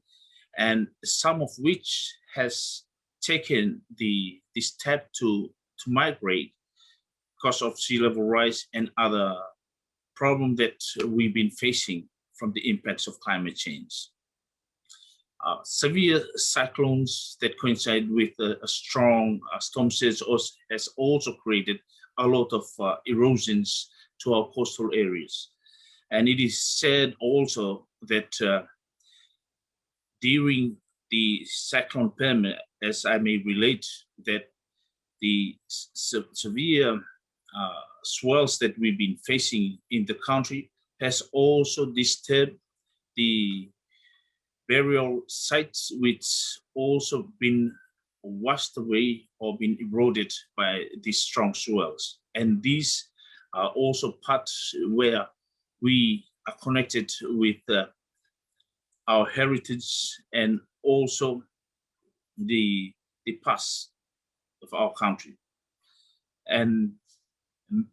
and some of which has taken the step to migrate because of sea level rise and other problems that we've been facing from the impacts of climate change. Severe cyclones that coincide with a strong storm surge has also created a lot of erosions to our coastal areas. And it is said also that during the cyclone Fema, as I may relate, that the severe swells that we've been facing in the country has also disturbed the burial sites, which also been washed away or been eroded by these strong swells. And these are also parts where we are connected with our heritage and also the past of our country. And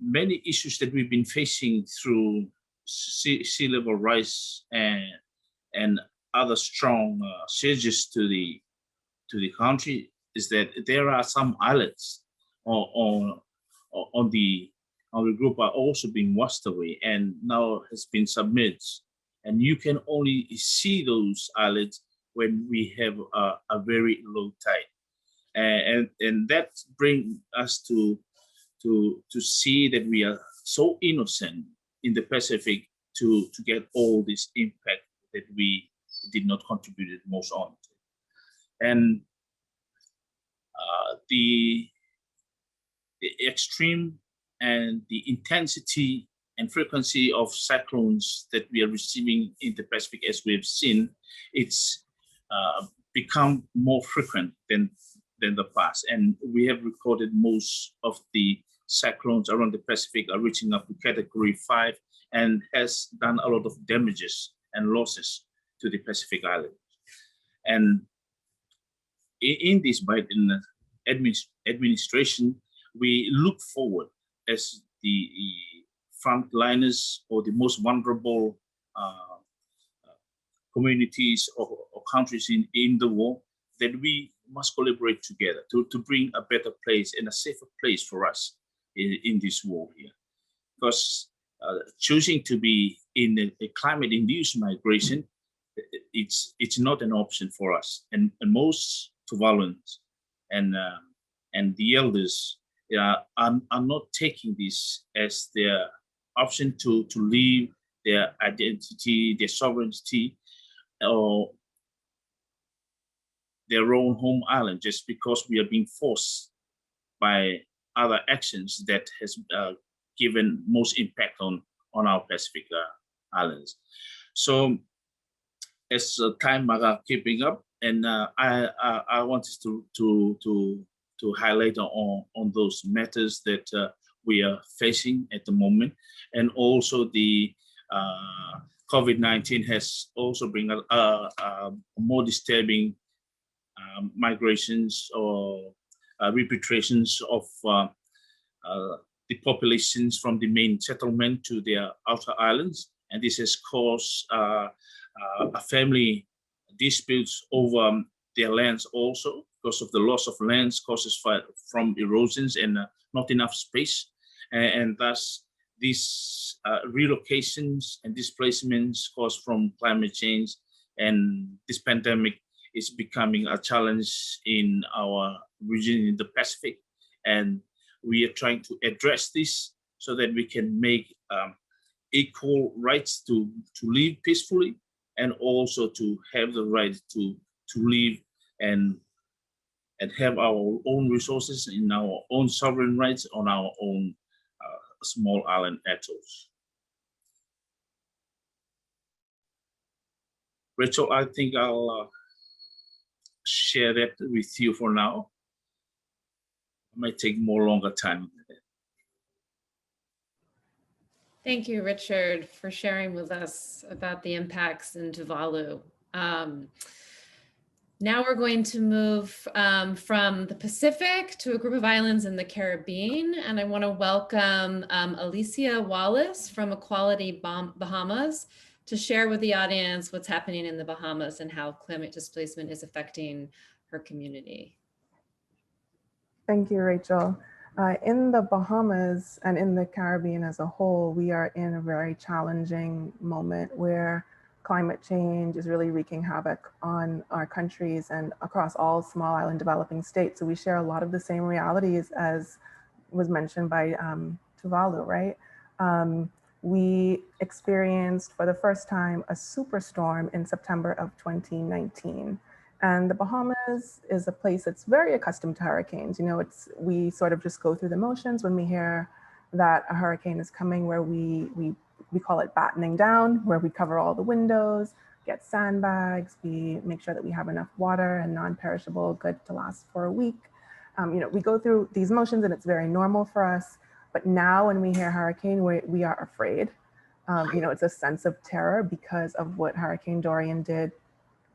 many issues that we've been facing through sea level rise and other strong surges to the country is that there are some islands on the group are also being washed away and now has been submerged. And you can only see those islands when we have a very low tide. And that brings us to see that we are so innocent in the Pacific to get all this impact that we did not contribute most on. And the extreme and the intensity and frequency of cyclones that we are receiving in the Pacific, as we have seen, it's become more frequent than the past. And we have recorded most of the cyclones around the Pacific are reaching up to Category 5 and has done a lot of damages and losses to the Pacific Islands. And in this Biden administration, we look forward as the frontliners or the most vulnerable communities or countries in the world, that we must collaborate together to bring a better place and a safer place for us in this world here. because choosing to be in a climate-induced migration, it's not an option for us. And most Tuvaluans and the elders are not taking this as their option to leave their identity, their sovereignty, or their own home island, just because we are being forced by other actions that has given most impact on our Pacific islands. So as time keeping up, and I wanted to highlight on those matters that we are facing at the moment, and also the COVID-19 has also bring more disturbing migrations or repatriations of the populations from the main settlement to their outer islands, and this has caused a family disputes over their lands also, because of the loss of lands causes from erosions and not enough space, and thus these relocations and displacements caused from climate change and this pandemic is becoming a challenge in our region in the Pacific, and we are trying to address this so that we can make equal rights to live peacefully, and also to have the right to live and have our own resources in our own sovereign rights on our own small island atolls. Rachel, I think I'll share that with you for now. It might take longer time. Thank you, Richard, for sharing with us about the impacts in Tuvalu. Now we're going to move from the Pacific to a group of islands in the Caribbean. And I want to welcome Alicia Wallace from Equality Bahamas to share with the audience what's happening in the Bahamas and how climate displacement is affecting her community. Thank you, Rachel. In the Bahamas and in the Caribbean as a whole, we are in a very challenging moment where climate change is really wreaking havoc on our countries and across all small island developing states. So we share a lot of the same realities as was mentioned by Tuvalu, right? We experienced for the first time a superstorm in September of 2019. And the Bahamas is a place that's very accustomed to hurricanes. You know, we sort of just go through the motions when we hear that a hurricane is coming, where we call it battening down, where we cover all the windows, get sandbags, we make sure that we have enough water and non-perishable good to last for a week. You know, we go through these motions and it's very normal for us. But now when we hear hurricane, we are afraid. You know, it's a sense of terror because of what Hurricane Dorian did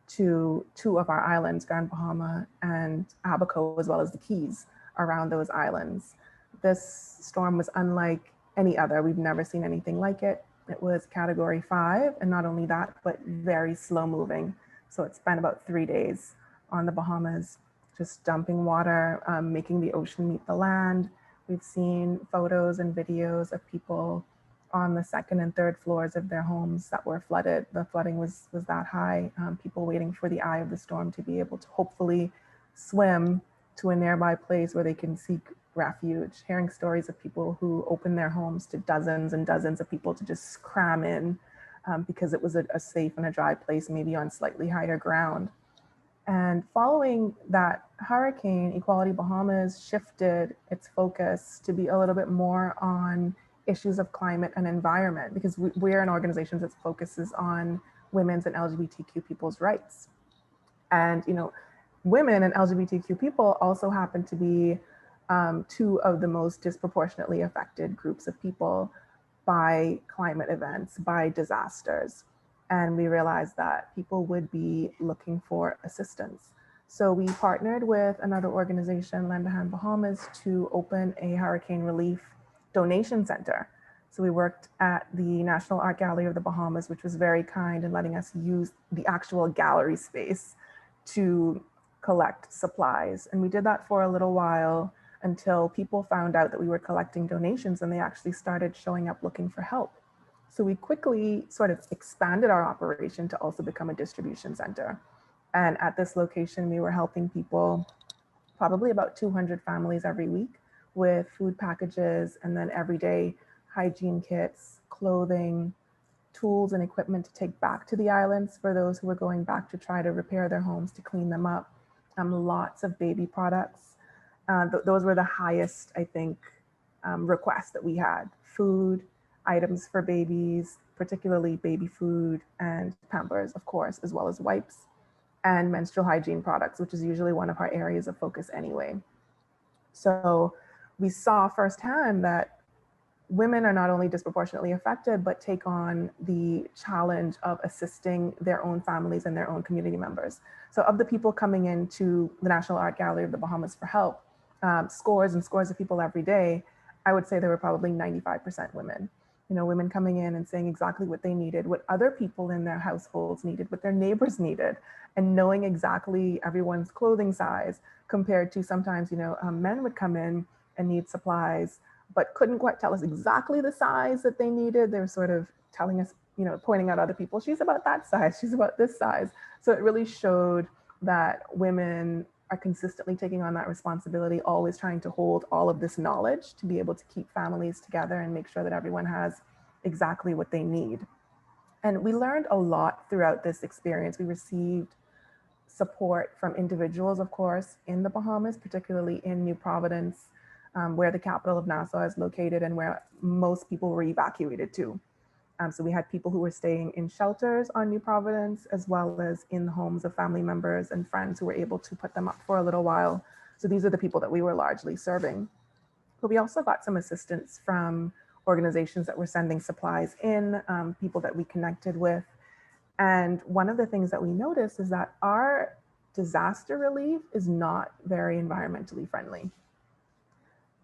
to two of our islands, Grand Bahama and Abaco, as well as the Keys around those islands. This storm was unlike any other. We've never seen anything like it. It was Category 5, and not only that, but very slow moving. So it spent about 3 days on the Bahamas, just dumping water, making the ocean meet the land. We've seen photos and videos of people on the second and third floors of their homes that were flooded. The flooding was that high. People waiting for the eye of the storm to be able to hopefully swim to a nearby place where they can seek refuge. Hearing stories of people who opened their homes to dozens and dozens of people to just cram in because it was a safe and a dry place, maybe on slightly higher ground. And following that hurricane, Equality Bahamas shifted its focus to be a little bit more on issues of climate and environment, because we're an organization that focuses on women's and LGBTQ people's rights. And, you know, women and LGBTQ people also happen to be two of the most disproportionately affected groups of people by climate events, by disasters. And we realized that people would be looking for assistance. So we partnered with another organization, Lend a Hand Bahamas, to open a hurricane relief donation center. So we worked at the National Art Gallery of the Bahamas, which was very kind in letting us use the actual gallery space to collect supplies. And we did that for a little while until people found out that we were collecting donations and they actually started showing up looking for help. So we quickly sort of expanded our operation to also become a distribution center. And at this location, we were helping people, probably about 200 families every week, with food packages and then everyday hygiene kits, clothing, tools and equipment to take back to the islands for those who were going back to try to repair their homes, to clean them up. Lots of baby products. Those were the highest, I think, requests that we had. Food, items for babies, particularly baby food and Pampers, of course, as well as wipes, and menstrual hygiene products, which is usually one of our areas of focus anyway. So we saw firsthand that women are not only disproportionately affected, but take on the challenge of assisting their own families and their own community members. So of the people coming into the National Art Gallery of the Bahamas for help, scores and scores of people every day, I would say there were probably 95% women. You know, women coming in and saying exactly what they needed, what other people in their households needed, what their neighbors needed, and knowing exactly everyone's clothing size, compared to sometimes, you know, men would come in and need supplies, but couldn't quite tell us exactly the size that they needed. They were sort of telling us, you know, pointing out other people, she's about that size, she's about this size. So it really showed that women are consistently taking on that responsibility, always trying to hold all of this knowledge to be able to keep families together and make sure that everyone has exactly what they need. And we learned a lot throughout this experience. We received support from individuals, of course, in the Bahamas, particularly in New Providence, where the capital of Nassau is located and where most people were evacuated to. So we had people who were staying in shelters on New Providence, as well as in the homes of family members and friends who were able to put them up for a little while. So these are the people that we were largely serving. But we also got some assistance from organizations that were sending supplies in, people that we connected with. And one of the things that we noticed is that our disaster relief is not very environmentally friendly.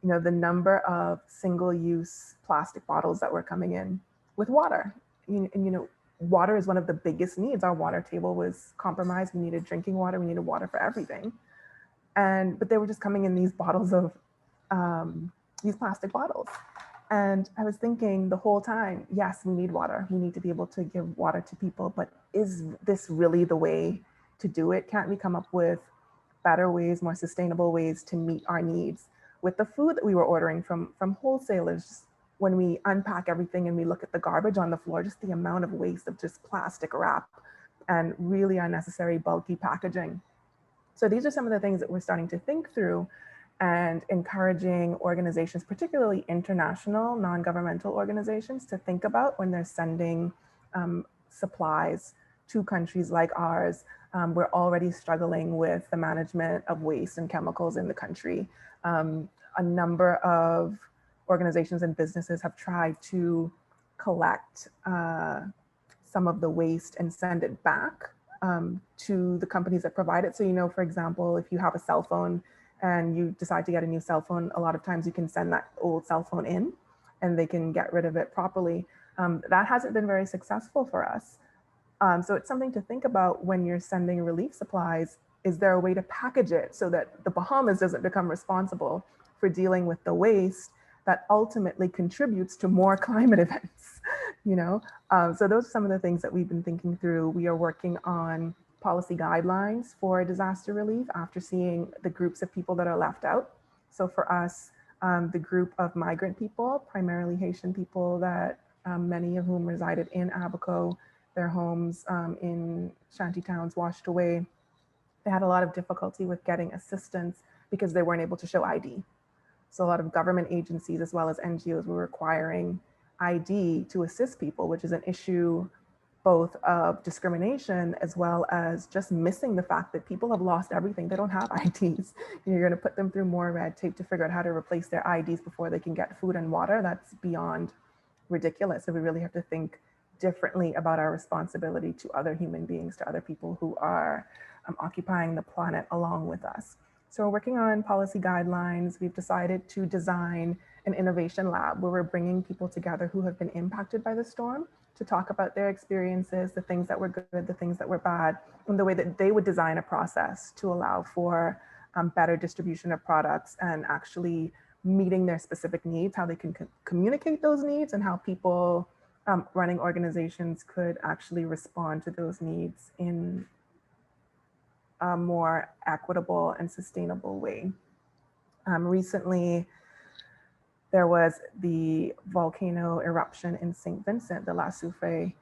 You know, the number of single-use plastic bottles that were coming in with water. And you know, water is one of the biggest needs. Our water table was compromised. We needed drinking water. We needed water for everything. But they were just coming in these bottles of, these plastic bottles. And I was thinking the whole time, yes, we need water. We need to be able to give water to people, but is this really the way to do it? Can't we come up with better ways, more sustainable ways to meet our needs? With the food that we were ordering from wholesalers, when we unpack everything and we look at the garbage on the floor, just the amount of waste of just plastic wrap and really unnecessary bulky packaging. So these are some of the things that we're starting to think through and encouraging organizations, particularly international, non-governmental organizations, to think about when they're sending supplies to countries like ours. We're already struggling with the management of waste and chemicals in the country. A number of organizations and businesses have tried to collect some of the waste and send it back to the companies that provide it. So, you know, for example, if you have a cell phone and you decide to get a new cell phone, a lot of times you can send that old cell phone in and they can get rid of it properly. That hasn't been very successful for us. So it's something to think about when you're sending relief supplies. Is there a way to package it so that the Bahamas doesn't become responsible for dealing with the waste that ultimately contributes to more climate events, you know? So those are some of the things that we've been thinking through. We are working on policy guidelines for disaster relief after seeing the groups of people that are left out. So for us, the group of migrant people, primarily Haitian people that many of whom resided in Abaco, their homes in shanty towns washed away. They had a lot of difficulty with getting assistance because they weren't able to show ID. So a lot of government agencies as well as NGOs were requiring ID to assist people, which is an issue both of discrimination as well as just missing the fact that people have lost everything. They don't have IDs. You're going to put them through more red tape to figure out how to replace their IDs before they can get food and water. That's beyond ridiculous. So we really have to think differently about our responsibility to other human beings, to other people who are occupying the planet along with us. So we're working on policy guidelines. We've decided to design an innovation lab where we're bringing people together who have been impacted by the storm to talk about their experiences, the things that were good, the things that were bad, and the way that they would design a process to allow for better distribution of products, and actually meeting their specific needs, how they can communicate those needs, and how people running organizations could actually respond to those needs in a more equitable and sustainable way. Recently, there was the volcano eruption in St. Vincent, the La Soufrière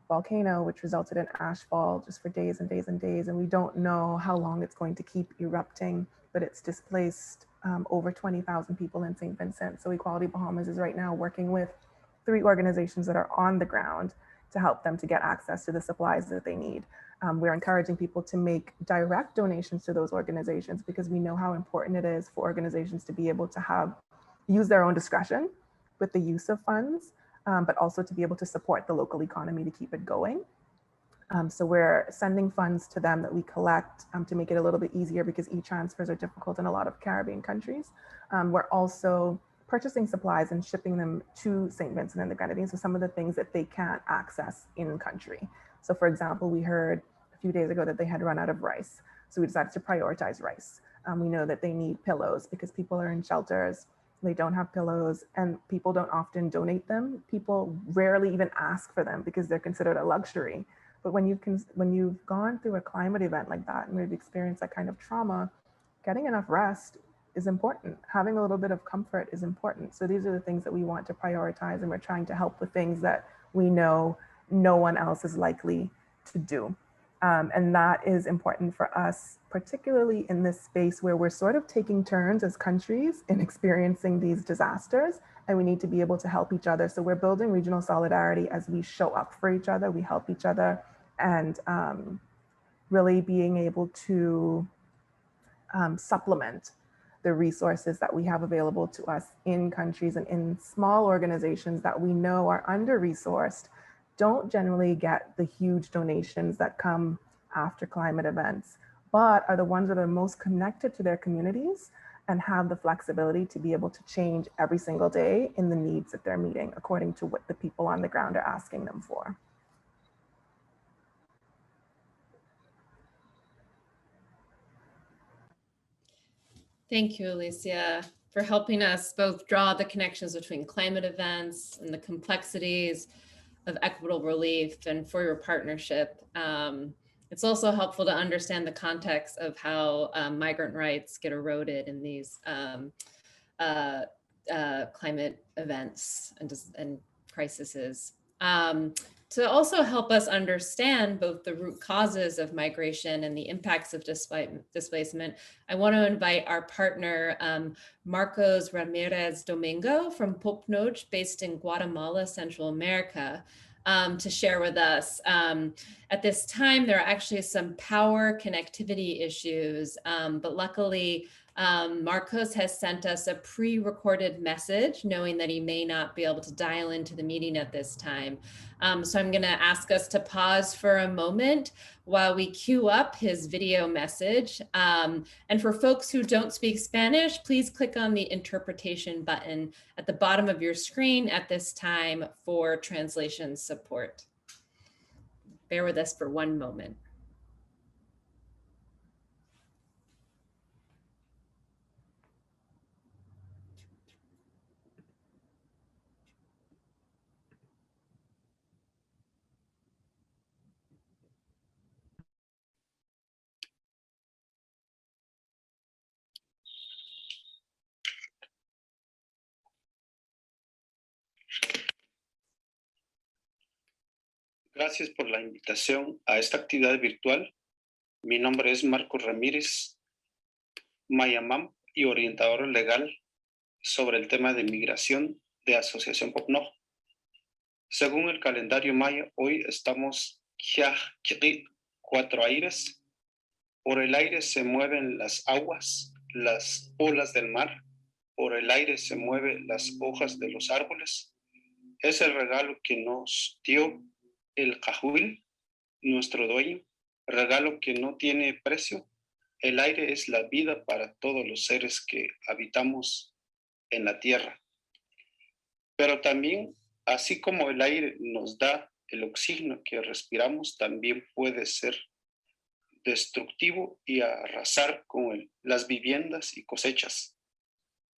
volcano, which resulted in ashfall just for days and days and days. And we don't know how long it's going to keep erupting, but it's displaced over 20,000 people in St. Vincent. So Equality Bahamas is right now working with 3 organizations that are on the ground to help them to get access to the supplies that they need. We're encouraging people to make direct donations to those organizations because we know how important it is for organizations to be able to use their own discretion with the use of funds, but also to be able to support the local economy to keep it going. So we're sending funds to them that we collect to make it a little bit easier because e-transfers are difficult in a lot of Caribbean countries. We're also purchasing supplies and shipping them to St. Vincent and the Grenadines, so some of the things that they can't access in country. So for example, we heard a few days ago that they had run out of rice. So we decided to prioritize rice. We know that they need pillows because people are in shelters, they don't have pillows, and people don't often donate them. People rarely even ask for them because they're considered a luxury. But when you've gone through a climate event like that and we've experienced that kind of trauma, getting enough rest is important. Having a little bit of comfort is important. So these are the things that we want to prioritize, and we're trying to help with things that we know no one else is likely to do. And that is important for us, particularly in this space where we're sort of taking turns as countries in experiencing these disasters, and we need to be able to help each other. So we're building regional solidarity as we show up for each other, we help each other, and really being able to supplement the resources that we have available to us in countries and in small organizations that we know are under-resourced, don't generally get the huge donations that come after climate events, but are the ones that are most connected to their communities and have the flexibility to be able to change every single day in the needs that they're meeting according to what the people on the ground are asking them for. Thank you, Alicia, for helping us both draw the connections between climate events and the complexities of equitable relief, and for your partnership. It's also helpful to understand the context of how migrant rights get eroded in these climate events and crises. To also help us understand both the root causes of migration and the impacts of displacement, I want to invite our partner, Marcos Ramirez Domingo from Popnoch, based in Guatemala, Central America, to share with us. At this time, there are actually some power connectivity issues, but luckily, Marcos has sent us a pre-recorded message knowing that he may not be able to dial into the meeting at this time. So I'm going to ask us to pause for a moment while we queue up his video message. And for folks who don't speak Spanish, please click on the interpretation button at the bottom of your screen at this time for translation support. Bear with us for one moment. Gracias por la invitación a esta actividad virtual. Mi nombre es Marcos Ramírez, Mayamam y orientador legal sobre el tema de migración de Asociación Popnoch. Según el calendario maya, hoy estamos ya 4 aires. Por el aire se mueven las aguas, las olas del mar. Por el aire se mueven las hojas de los árboles. Es el regalo que nos dio el cajuil, nuestro dueño, regalo que no tiene precio. El aire es la vida para todos los seres que habitamos en la tierra. Pero también, así como el aire nos da el oxígeno que respiramos, también puede ser destructivo y arrasar con las viviendas y cosechas.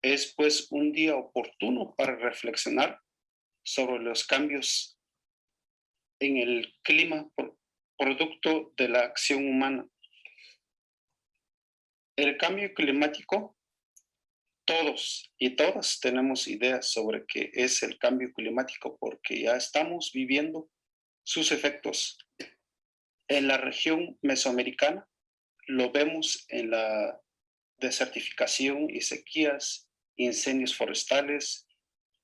Es pues un día oportuno para reflexionar sobre los cambios en el clima producto de la acción humana. El cambio climático, todos y todas tenemos ideas sobre qué es el cambio climático porque ya estamos viviendo sus efectos. En la región mesoamericana lo vemos en la desertificación y sequías, incendios forestales,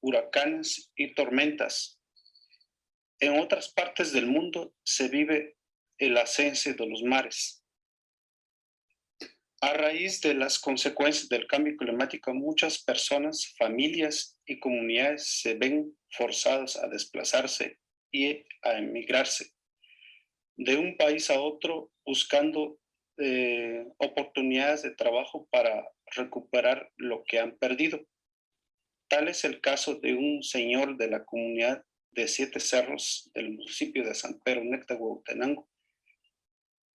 huracanes y tormentas. En otras partes del mundo se vive el ascenso de los mares. A raíz de las consecuencias del cambio climático, muchas personas, familias y comunidades se ven forzadas a desplazarse y a emigrarse de un país a otro buscando oportunidades de trabajo para recuperar lo que han perdido. Tal es el caso de un señor de la comunidad de 7 Cerros del municipio de San Pedro Necta-Huehuetenango,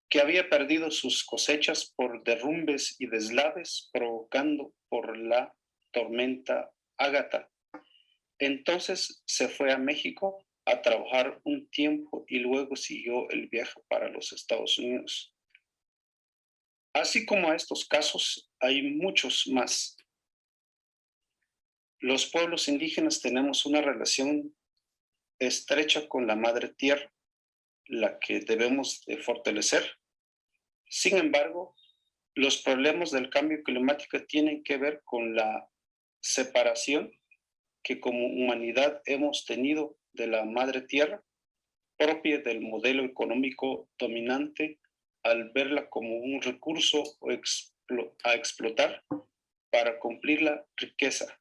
que había perdido sus cosechas por derrumbes y deslaves provocando por la tormenta Ágata. Entonces se fue a México a trabajar un tiempo y luego siguió el viaje para los Estados Unidos. Así como estos casos, hay muchos más. Los pueblos indígenas tenemos una relación estrecha con la madre tierra, la que debemos de fortalecer. Sin embargo, los problemas del cambio climático tienen que ver con la separación que como humanidad hemos tenido de la madre tierra, propia del modelo económico dominante, al verla como un recurso a explotar para cumplir la riqueza.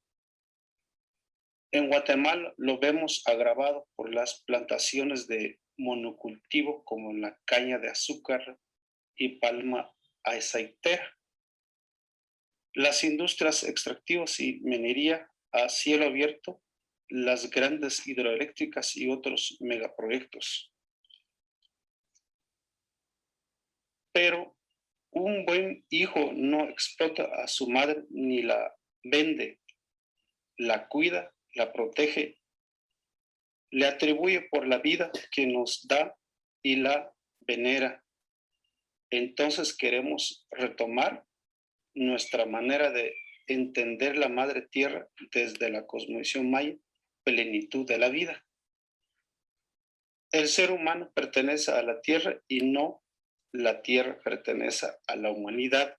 En Guatemala lo vemos agravado por las plantaciones de monocultivo como la caña de azúcar y palma aceitera. Las industrias extractivas y minería a cielo abierto, las grandes hidroeléctricas y otros megaproyectos. Pero un buen hijo no explota a su madre ni la vende, la cuida, la protege, le atribuye por la vida que nos da y la venera. Entonces queremos retomar nuestra manera de entender la madre tierra desde la cosmovisión maya, plenitud de la vida. El ser humano pertenece a la tierra y no la tierra pertenece a la humanidad.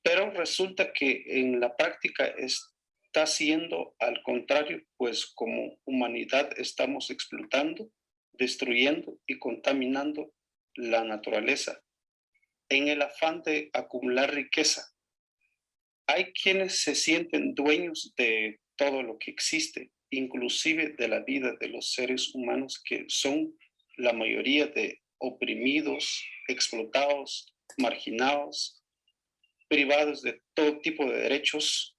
Pero resulta que en la práctica está siendo al contrario, pues como humanidad estamos explotando, destruyendo y contaminando la naturaleza en el afán de acumular riqueza. Hay quienes se sienten dueños de todo lo que existe, inclusive de la vida de los seres humanos, que son la mayoría de oprimidos, explotados, marginados, privados de todo tipo de derechos.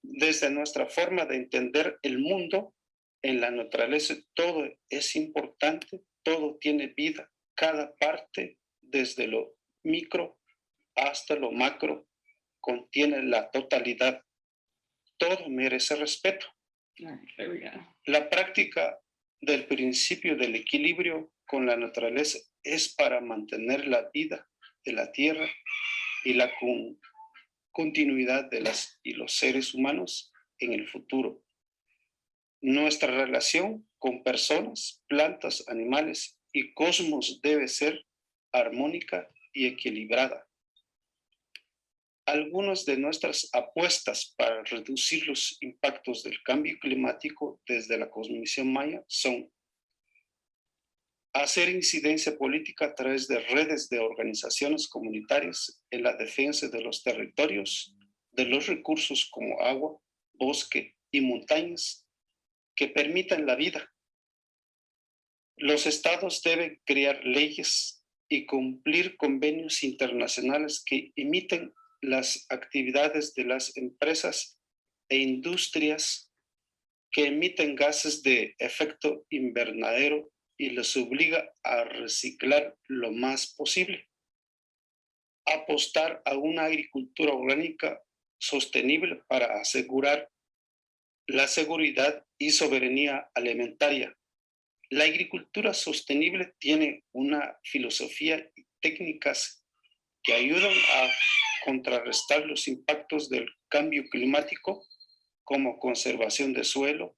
Desde nuestra forma de entender el mundo, en la naturaleza todo es importante, todo tiene vida, cada parte, desde lo micro hasta lo macro, contiene la totalidad. Todo merece respeto. La práctica del principio del equilibrio con la naturaleza es para mantener la vida de la tierra y la continuidad de los seres humanos en el futuro. Nuestra relación con personas, plantas, animales y cosmos debe ser armónica y equilibrada. Algunas de nuestras apuestas para reducir los impactos del cambio climático desde la cosmovisión maya son hacer incidencia política a través de redes de organizaciones comunitarias en la defensa de los territorios, de los recursos como agua, bosque y montañas que permitan la vida. Los estados deben crear leyes y cumplir convenios internacionales que imiten las actividades de las empresas e industrias que emiten gases de efecto invernadero y los obliga a reciclar lo más posible. Apostar a una agricultura orgánica sostenible para asegurar la seguridad y soberanía alimentaria. La agricultura sostenible tiene una filosofía y técnicas que ayudan a contrarrestar los impactos del cambio climático, como conservación de suelo,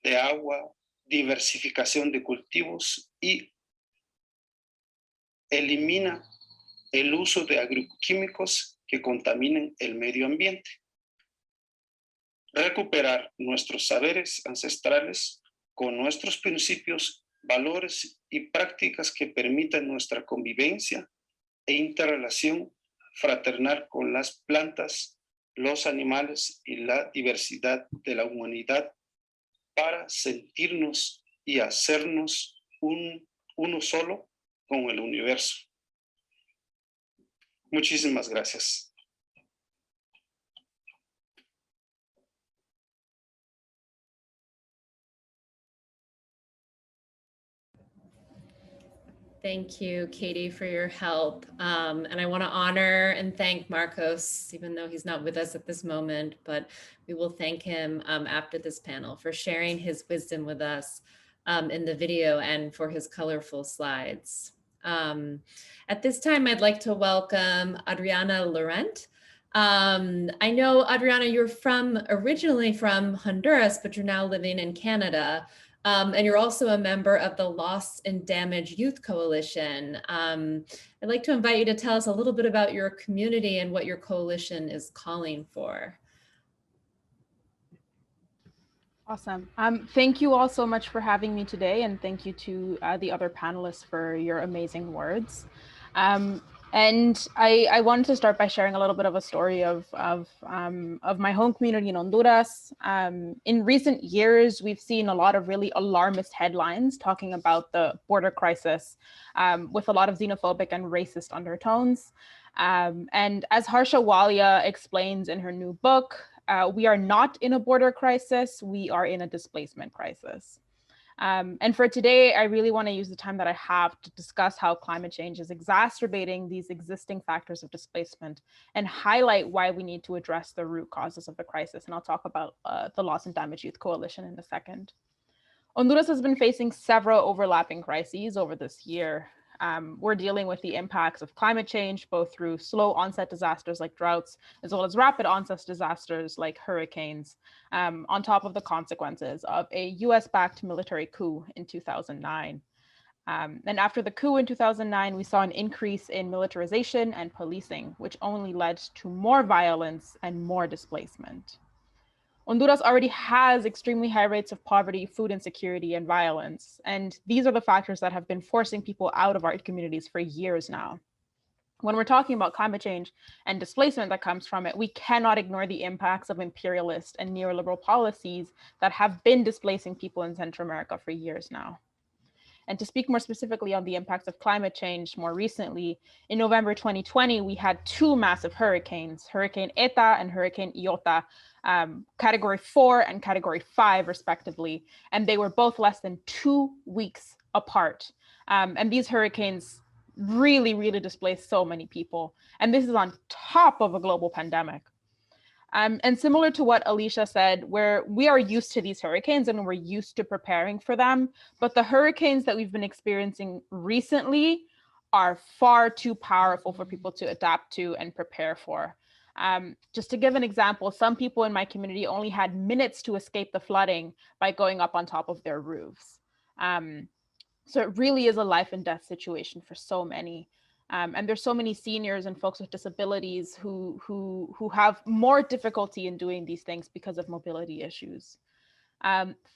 de agua, diversificación de cultivos y elimina el uso de agroquímicos que contaminen el medio ambiente. Recuperar nuestros saberes ancestrales con nuestros principios, valores y prácticas que permitan nuestra convivencia e interrelación fraternal con las plantas, los animales y la diversidad de la humanidad para sentirnos y hacernos uno solo con el universo. Muchísimas gracias. Thank you, Katie, for your help. And I want to honor and thank Marcos, even though he's not with us at this moment, but we will thank him after this panel for sharing his wisdom with us in the video and for his colorful slides. At this time, I'd like to welcome Adriana Laurent. I know, Adriana, you're originally from Honduras, but you're now living in Canada. And you're also a member of the Lost and Damaged Youth Coalition. I'd like to invite you to tell us a little bit about your community and what your coalition is calling for. Awesome. Thank you all so much for having me today, and thank you to the other panelists for your amazing words. And I wanted to start by sharing a little bit of a story of my home community in Honduras. In recent years, we've seen a lot of really alarmist headlines talking about the border crisis with a lot of xenophobic and racist undertones. And as Alicia Wallace explains in her new book, we are not in a border crisis, we are in a displacement crisis. And for today, I really want to use the time that I have to discuss how climate change is exacerbating these existing factors of displacement and highlight why we need to address the root causes of the crisis. And I'll talk about the Lost and Damaged Youth Coalition in a second. Honduras has been facing several overlapping crises over this year. We're dealing with the impacts of climate change, both through slow onset disasters like droughts, as well as rapid onset disasters like hurricanes, on top of the consequences of a US-backed military coup in 2009. And after the coup in 2009, we saw an increase in militarization and policing, which only led to more violence and more displacement. Honduras already has extremely high rates of poverty, food insecurity, and violence. And these are the factors that have been forcing people out of our communities for years now. When we're talking about climate change and displacement that comes from it, we cannot ignore the impacts of imperialist and neoliberal policies that have been displacing people in Central America for years now. And to speak more specifically on the impacts of climate change more recently, in November 2020, we had two massive hurricanes, Hurricane Eta and Hurricane Iota, category 4 and category 5 respectively. And they were both less than 2 weeks apart. And these hurricanes really displaced so many people. And this is on top of a global pandemic. And similar to what Alicia said, where we are used to these hurricanes and we're used to preparing for them, but the hurricanes that we've been experiencing recently are far too powerful for people to adapt to and prepare for. Just to give an example, some people in my community only had minutes to escape the flooding by going up on top of their roofs. So it really is a life and death situation for so many. And there's so many seniors and folks with disabilities who have more difficulty in doing these things because of mobility issues.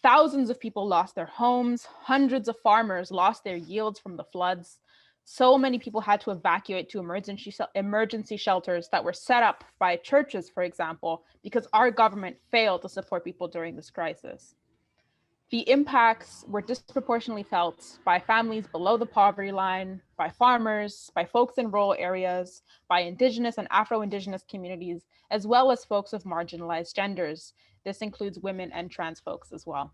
Thousands of people lost their homes, hundreds of farmers lost their yields from the floods. So many people had to evacuate to emergency shelters that were set up by churches, for example, because our government failed to support people during this crisis. The impacts were disproportionately felt by families below the poverty line, by farmers, by folks in rural areas, by Indigenous and Afro-Indigenous communities, as well as folks of marginalized genders. This includes women and trans folks as well.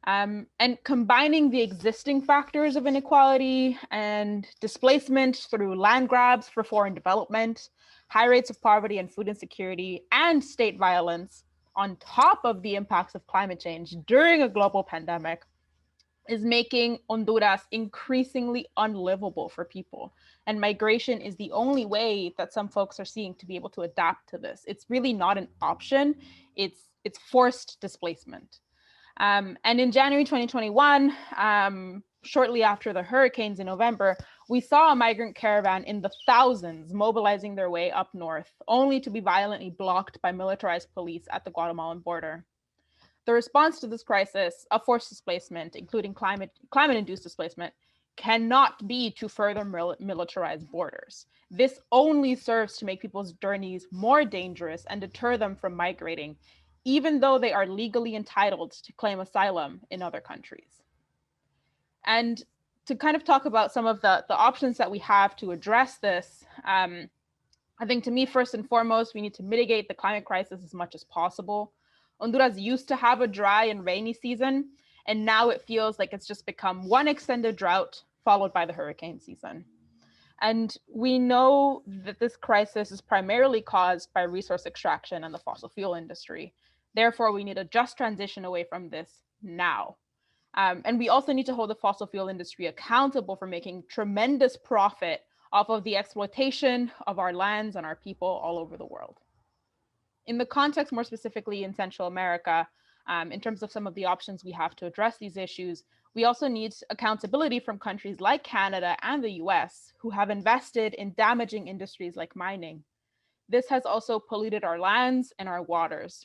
And combining the existing factors of inequality and displacement through land grabs for foreign development, high rates of poverty and food insecurity, and state violence on top of the impacts of climate change during a global pandemic is making Honduras increasingly unlivable for people. And migration is the only way that some folks are seeing to be able to adapt to this. It's really not an option, it's forced displacement. And in January 2021, shortly after the hurricanes in November, we saw a migrant caravan in the thousands mobilizing their way up north, only to be violently blocked by militarized police at the Guatemalan border. The response to this crisis of forced displacement, including climate-induced displacement, cannot be to further militarize borders. This only serves to make people's journeys more dangerous and deter them from migrating, even though they are legally entitled to claim asylum in other countries. And to kind of talk about some of the options that we have to address this, I think to me, first and foremost, we need to mitigate the climate crisis as much as possible. Honduras used to have a dry and rainy season, and now it feels like it's just become one extended drought followed by the hurricane season. And we know that this crisis is primarily caused by resource extraction and the fossil fuel industry. Therefore, we need a just transition away from this now. And we also need to hold the fossil fuel industry accountable for making tremendous profit off of the exploitation of our lands and our people all over the world. In the context, more specifically in Central America, in terms of some of the options we have to address these issues, we also need accountability from countries like Canada and the US, who have invested in damaging industries like mining. This has also polluted our lands and our waters.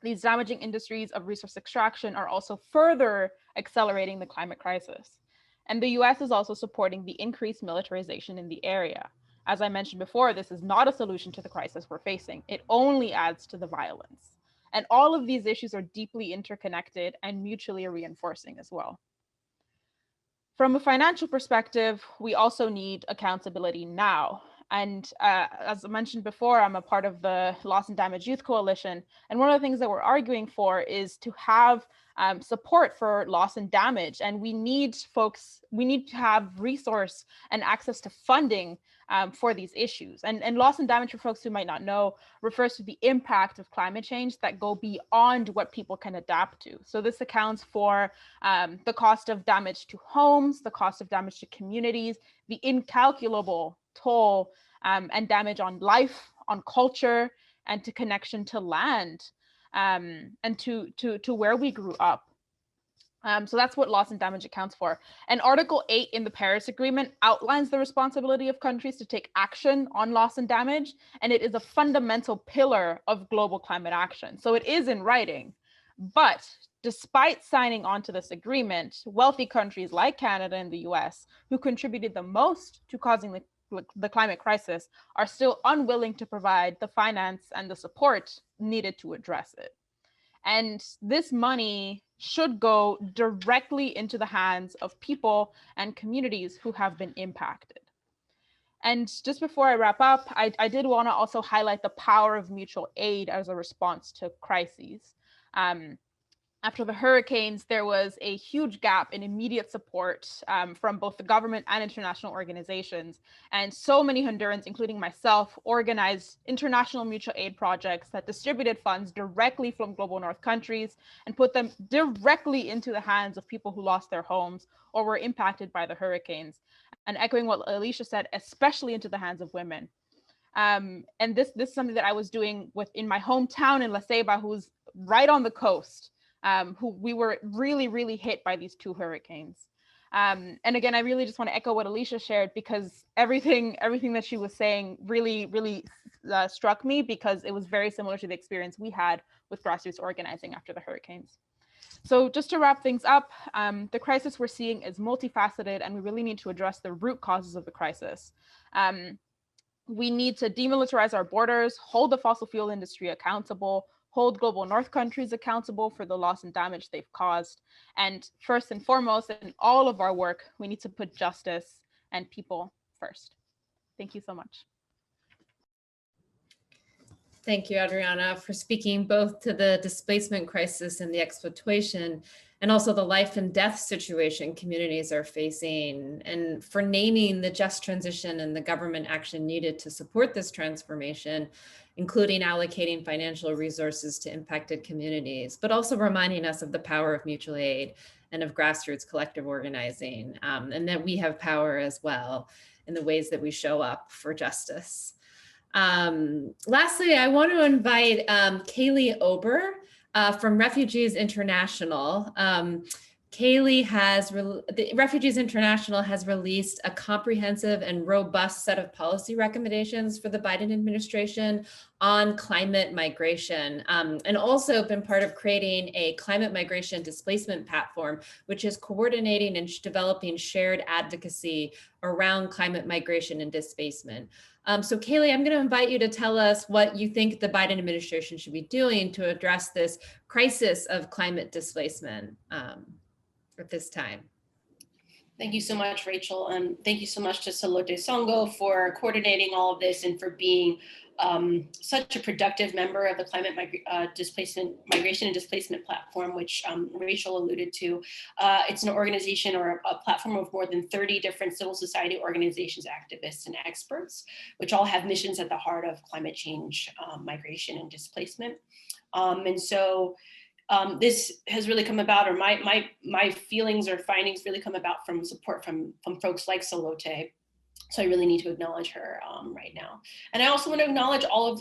These damaging industries of resource extraction are also further accelerating the climate crisis. And the US is also supporting the increased militarization in the area. As I mentioned before, this is not a solution to the crisis we're facing. It only adds to the violence. And all of these issues are deeply interconnected and mutually reinforcing as well. From a financial perspective, we also need accountability now. And as I mentioned before, I'm a part of the Loss and Damage Youth Coalition. And one of the things that we're arguing for is to have support for loss and damage. And we need to have resource and access to funding for these issues. And loss and damage, for folks who might not know, refers to the impact of climate change that go beyond what people can adapt to. So this accounts for the cost of damage to homes, the cost of damage to communities, the incalculable toll and damage on life, on culture, and to connection to land, and to where we grew up. So that's what loss and damage accounts for. And Article 8 in the Paris Agreement outlines the responsibility of countries to take action on loss and damage, and it is a fundamental pillar of global climate action. So it is in writing. But despite signing on to this agreement, wealthy countries like Canada and the US, who contributed the most to causing the climate crisis, are still unwilling to provide the finance and the support needed to address it. And this money should go directly into the hands of people and communities who have been impacted. And just before I wrap up, I did want to also highlight the power of mutual aid as a response to crises. After the hurricanes, there was a huge gap in immediate support from both the government and international organizations. And so many Hondurans, including myself, organized international mutual aid projects that distributed funds directly from global north countries and put them directly into the hands of people who lost their homes or were impacted by the hurricanes. And echoing what Alicia said, especially into the hands of women. And this is something that I was doing in my hometown in La Ceiba, who's right on the coast. Who we were really, really hit by these two hurricanes. And again, I really just want to echo what Alicia shared, because everything that she was saying really, really struck me, because it was very similar to the experience we had with grassroots organizing after the hurricanes. So just to wrap things up, the crisis we're seeing is multifaceted, and we really need to address the root causes of the crisis. We need to demilitarize our borders, hold the fossil fuel industry accountable, hold global north countries accountable for the loss and damage they've caused. And first and foremost, in all of our work, we need to put justice and people first. Thank you so much. Thank you, Adriana, for speaking both to the displacement crisis and the exploitation, and also the life and death situation communities are facing, and for naming the just transition and the government action needed to support this transformation, including allocating financial resources to impacted communities, but also reminding us of the power of mutual aid and of grassroots collective organizing, and that we have power as well in the ways that we show up for justice. Lastly, I want to invite Kaylee Ober from Refugees International. Kaylee the Refugees International has released a comprehensive and robust set of policy recommendations for the Biden administration on climate migration, and also been part of creating a climate migration displacement platform, which is coordinating and developing shared advocacy around climate migration and displacement. So Kaylee, I'm going to invite you to tell us what you think the Biden administration should be doing to address this crisis of climate displacement at this time. Thank you so much, Rachel. And thank you so much to Salote Songo for coordinating all of this and for being such a productive member of the climate migration and displacement platform, which Rachel alluded to. It's an organization or a platform of more than 30 different civil society organizations, activists, and experts, which all have missions at the heart of climate change, migration, and displacement. This has really come about, or my feelings or findings really come about from support from folks like Salote. So I really need to acknowledge her right now. And I also want to acknowledge all of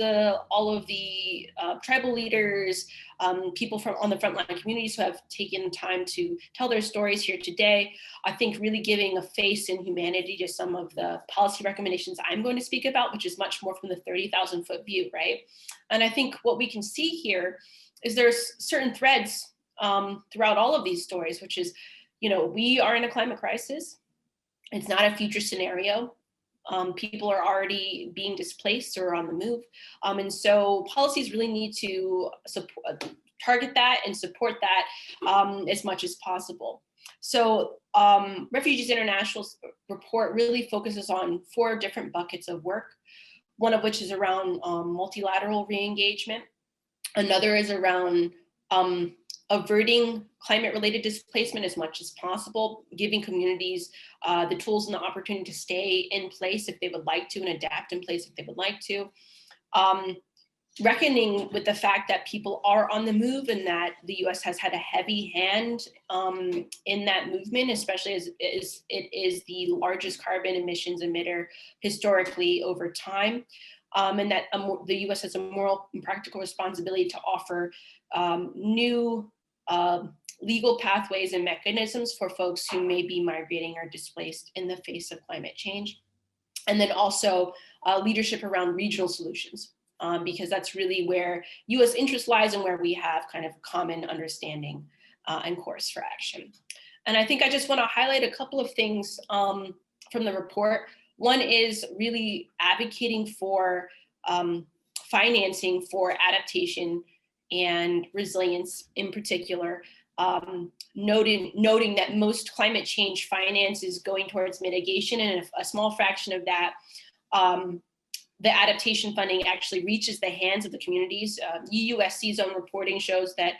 the tribal leaders, people from on the frontline communities who have taken time to tell their stories here today. I think really giving a face and humanity to some of the policy recommendations I'm going to speak about, which is much more from the 30,000 foot view, right? And I think what we can see here is there's certain threads throughout all of these stories, which is, we are in a climate crisis. It's not a future scenario. People are already being displaced or on the move. And so policies really need to target that and support that as much as possible. So Refugees International's report really focuses on 4 different buckets of work, one of which is around multilateral re-engagement. Another is around averting climate-related displacement as much as possible, giving communities the tools and the opportunity to stay in place if they would like to and adapt in place if they would like to. Reckoning with the fact that people are on the move and that the US has had a heavy hand in that movement, especially as it is the largest carbon emissions emitter historically over time. And that the US has a moral and practical responsibility to offer new legal pathways and mechanisms for folks who may be migrating or displaced in the face of climate change. And then also leadership around regional solutions, because that's really where US interest lies and where we have kind of common understanding and course for action. And I think I just want to highlight a couple of things from the report. One is really advocating for financing for adaptation and resilience in particular, noting that most climate change finance is going towards mitigation, and a small fraction of that, the adaptation funding actually reaches the hands of the communities. UUSC's own reporting shows that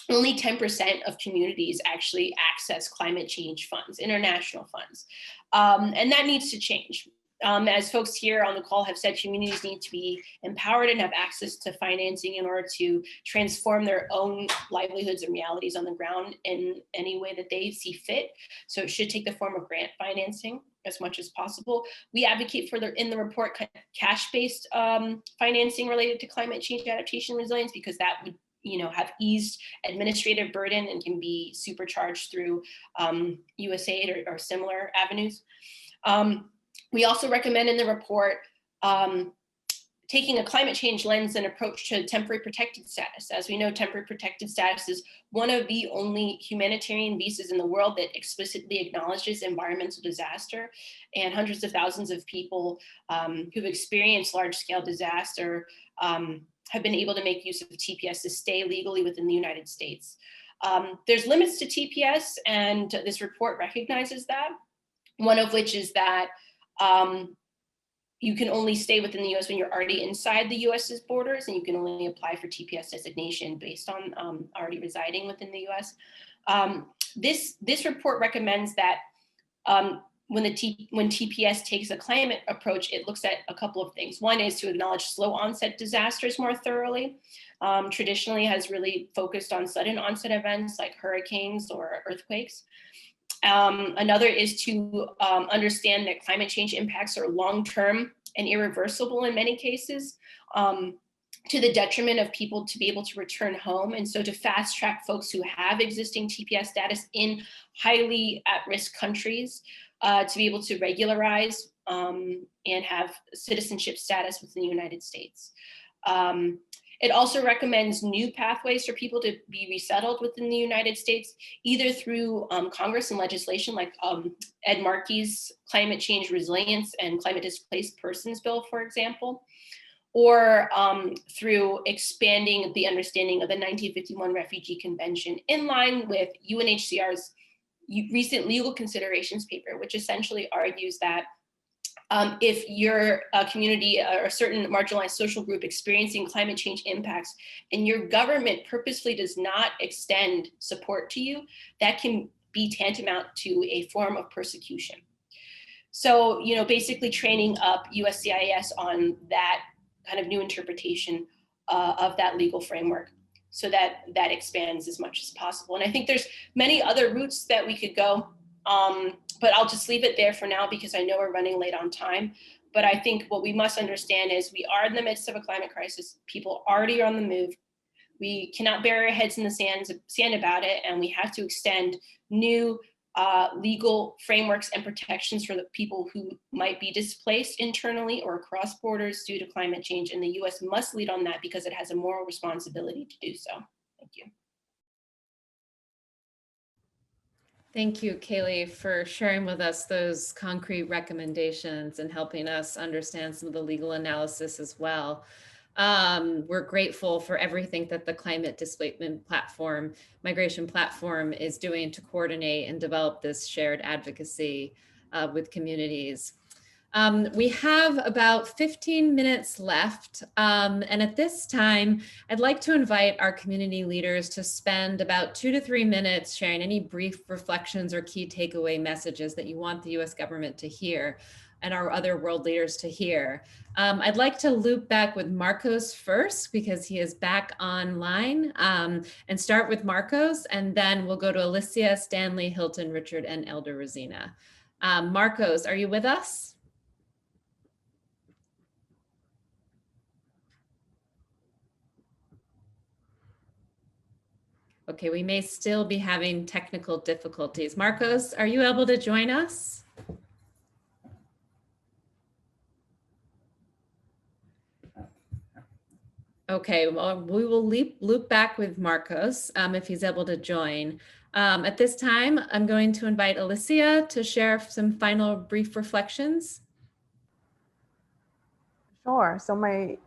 only 10% of communities actually access climate change funds, international funds. And that needs to change. As folks here on the call have said, communities need to be empowered and have access to financing in order to transform their own livelihoods and realities on the ground in any way that they see fit. So it should take the form of grant financing as much as possible. We advocate for in the report cash-based financing related to climate change adaptation resilience, because that would have eased administrative burden and can be supercharged through USAID or similar avenues. We also recommend in the report taking a climate change lens and approach to temporary protected status. As we know, temporary protected status is one of the only humanitarian visas in the world that explicitly acknowledges environmental disaster, and hundreds of thousands of people who've experienced large-scale disaster have been able to make use of TPS to stay legally within the United States. There's limits to TPS, and this report recognizes that. One of which is that you can only stay within the US when you're already inside the US's borders, and you can only apply for TPS designation based on already residing within the US. This report recommends that when TPS takes a climate approach, it looks at a couple of things. One is to acknowledge slow onset disasters more thoroughly. Traditionally has really focused on sudden onset events like hurricanes or earthquakes. Another is to understand that climate change impacts are long-term and irreversible in many cases, to the detriment of people to be able to return home. And so to fast track folks who have existing TPS status in highly at-risk countries to be able to regularize and have citizenship status within the United States. It also recommends new pathways for people to be resettled within the United States, either through Congress and legislation like Ed Markey's Climate Change Resilience and Climate Displaced Persons Bill, for example, or through expanding the understanding of the 1951 Refugee Convention in line with UNHCR's recent legal considerations paper, which essentially argues that if you're a community or a certain marginalized social group experiencing climate change impacts and your government purposefully does not extend support to you, that can be tantamount to a form of persecution. So, you know, basically training up USCIS on that kind of new interpretation of that legal framework so that that expands as much as possible. And I think there's many other routes that we could go. But I'll just leave it there for now because I know we're running late on time. But I think what we must understand is we are in the midst of a climate crisis. People already are on the move. We cannot bury our heads in the sand about it, and we have to extend new legal frameworks and protections for the people who might be displaced internally or across borders due to climate change. And the US must lead on that because it has a moral responsibility to do so. Thank you. Thank you, Kaylee, for sharing with us those concrete recommendations and helping us understand some of the legal analysis as well. We're grateful for everything that the Climate Displacement Platform, Migration Platform is doing to coordinate and develop this shared advocacy with communities. We have about 15 minutes left. And at this time, I'd like to invite our community leaders to spend about 2 to 3 minutes sharing any brief reflections or key takeaway messages that you want the US government to hear and our other world leaders to hear. I'd like to loop back with Marcos first because he is back online and start with Marcos, and then we'll go to Alicia, Stanley, Hilton, Richard, and Elder Rosina. Marcos, are you with us? Okay, we may still be having technical difficulties. Marcos, are you able to join us? Okay, well, we will loop back with Marcos if he's able to join. At this time, I'm going to invite Alicia to share some final brief reflections. Sure. So my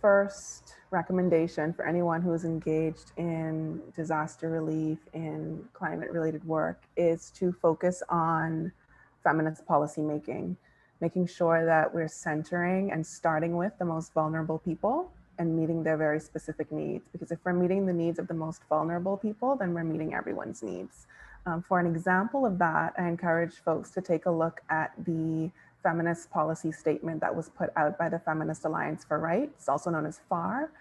first recommendation for anyone who is engaged in disaster relief and climate related work is to focus on feminist policymaking, making sure that we're centering and starting with the most vulnerable people and meeting their very specific needs. Because if we're meeting the needs of the most vulnerable people, then we're meeting everyone's needs. For an example of that, I encourage folks to take a look at the feminist policy statement that was put out by the Feminist Alliance for Rights, also known as FAR,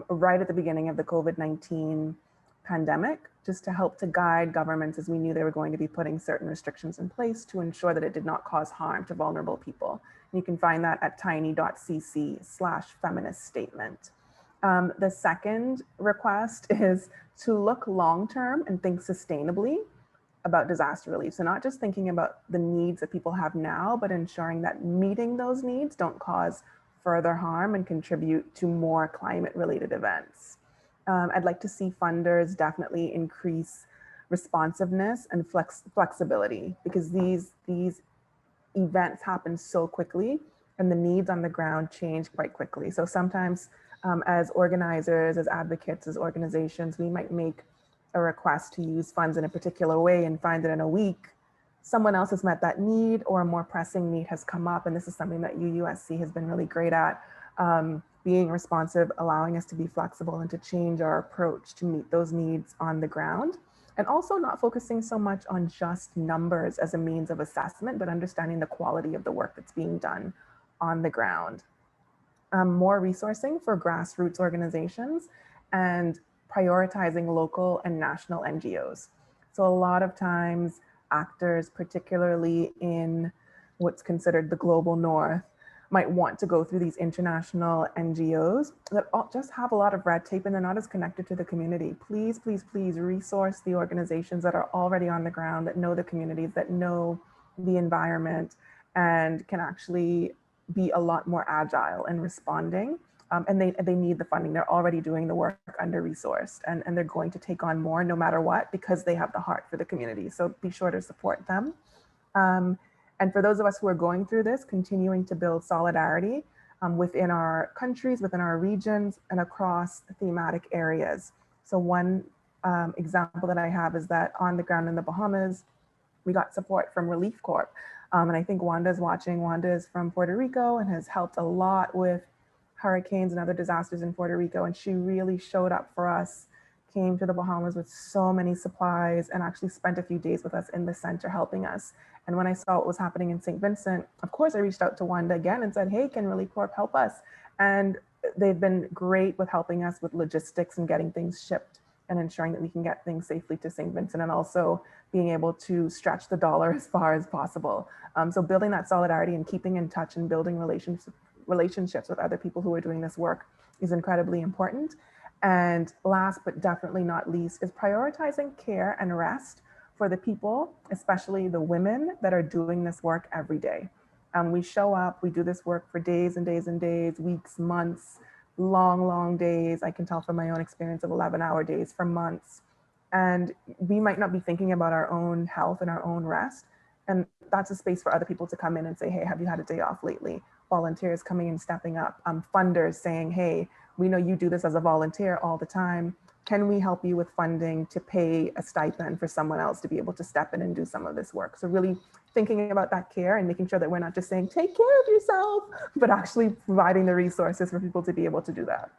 right at the beginning of the COVID-19 pandemic, just to help to guide governments as we knew they were going to be putting certain restrictions in place to ensure that it did not cause harm to vulnerable people. And you can find that at tiny.cc/feminist statement. The second request is to look long-term and think sustainably about disaster relief. So not just thinking about the needs that people have now, but ensuring that meeting those needs don't cause further harm and contribute to more climate-related events. I'd like to see funders definitely increase responsiveness and flexibility, because these events happen so quickly and the needs on the ground change quite quickly. So sometimes as organizers, as advocates, as organizations, we might make a request to use funds in a particular way and find that in a week, someone else has met that need or a more pressing need has come up. And this is something that UUSC has been really great at, being responsive, allowing us to be flexible and to change our approach to meet those needs on the ground. And also not focusing so much on just numbers as a means of assessment, but understanding the quality of the work that's being done on the ground. More resourcing for grassroots organizations and prioritizing local and national NGOs. So a lot of times actors, particularly in what's considered the global north, might want to go through these international NGOs that just have a lot of red tape and they're not as connected to the community. Please, please, please resource the organizations that are already on the ground, that know the communities, that know the environment, and can actually be a lot more agile in responding. And they need the funding. They're already doing the work under-resourced, and they're going to take on more no matter what, because they have the heart for the community. So be sure to support them. And for those of us who are going through this, continuing to build solidarity within our countries, within our regions, and across thematic areas. So one example that I have is that on the ground in the Bahamas, we got support from Relief Corps. And I think Wanda's watching. Wanda is from Puerto Rico and has helped a lot with hurricanes and other disasters in Puerto Rico. And she really showed up for us, came to the Bahamas with so many supplies, and actually spent a few days with us in the center helping us. And when I saw what was happening in St. Vincent, of course, I reached out to Wanda again and said, hey, can Relief Corps help us? And they've been great with helping us with logistics and getting things shipped and ensuring that we can get things safely to St. Vincent, and also being able to stretch the dollar as far as possible. So building that solidarity and keeping in touch and building relationships with other people who are doing this work is incredibly important. And last but definitely not least is prioritizing care and rest for the people, especially the women that are doing this work every day. We show up, we do this work for days and days and days, weeks, months, long, long days. I can tell from my own experience of 11-hour days for months. And we might not be thinking about our own health and our own rest. And that's a space for other people to come in and say, hey, have you had a day off lately? Volunteers coming and stepping up, funders saying, hey, we know you do this as a volunteer all the time. Can we help you with funding to pay a stipend for someone else to be able to step in and do some of this work? So really thinking about that care and making sure that we're not just saying, take care of yourself, but actually providing the resources for people to be able to do that.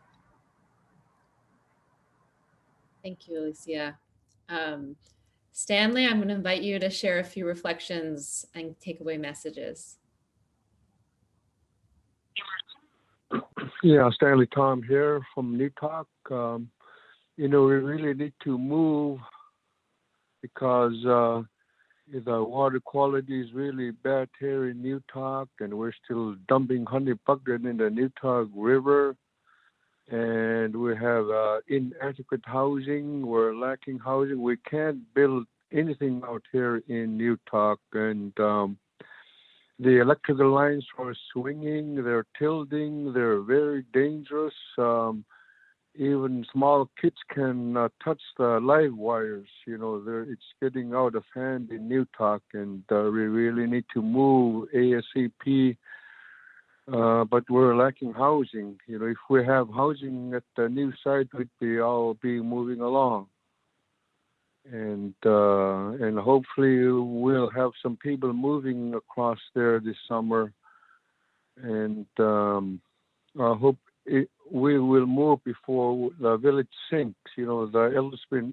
Thank you, Alicia. Stanley, I'm going to invite you to share a few reflections and takeaway messages. Yeah, Stanley Tom here from New Talk. You know, we really need to move because the water quality is really bad here in New Talk, and we're still dumping honey bucket in the New Talk River. And we have inadequate housing. We're lacking housing. We can't build anything out here in New Talk. And the electrical lines are swinging. They're tilting. They're very dangerous. Even small kids can touch the live wires. You know, it's getting out of hand in New Talk, and we really need to move ASAP. But we're lacking housing. You know, if we have housing at the new site, we'd all be moving along. And hopefully we'll have some people moving across there this summer. And I hope we will move before the village sinks. You know, the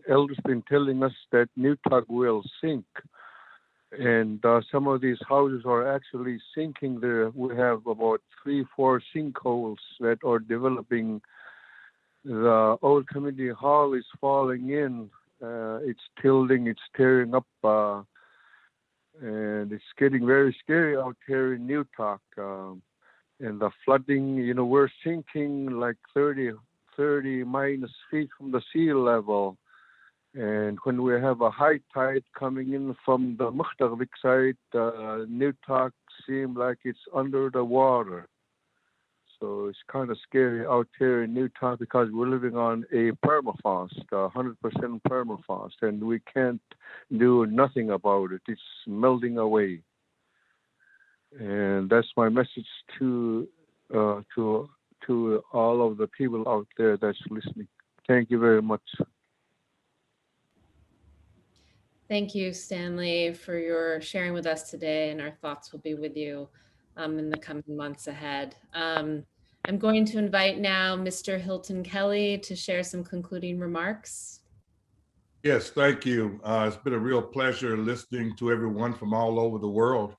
elders been telling us that New Talk will sink. And some of these houses are actually sinking there. We have about 3-4 sinkholes that are developing. The old community hall is falling in. It's tilting, it's tearing up, and it's getting very scary out here in New Talk. And the flooding, you know, we're sinking like 30 minus feet from the sea level. And when we have a high tide coming in from the Mukhtarvik side, New Talk seems like it's under the water. So it's kind of scary out here in New Talk because we're living on a permafrost, 100% permafrost, and we can't do nothing about it. It's melting away. And that's my message to all of the people out there that's listening. Thank you very much. Thank you, Stanley, for your sharing with us today, and our thoughts will be with you in the coming months ahead. I'm going to invite now Mr. Hilton Kelly to share some concluding remarks. Yes, thank you. It's been a real pleasure listening to everyone from all over the world.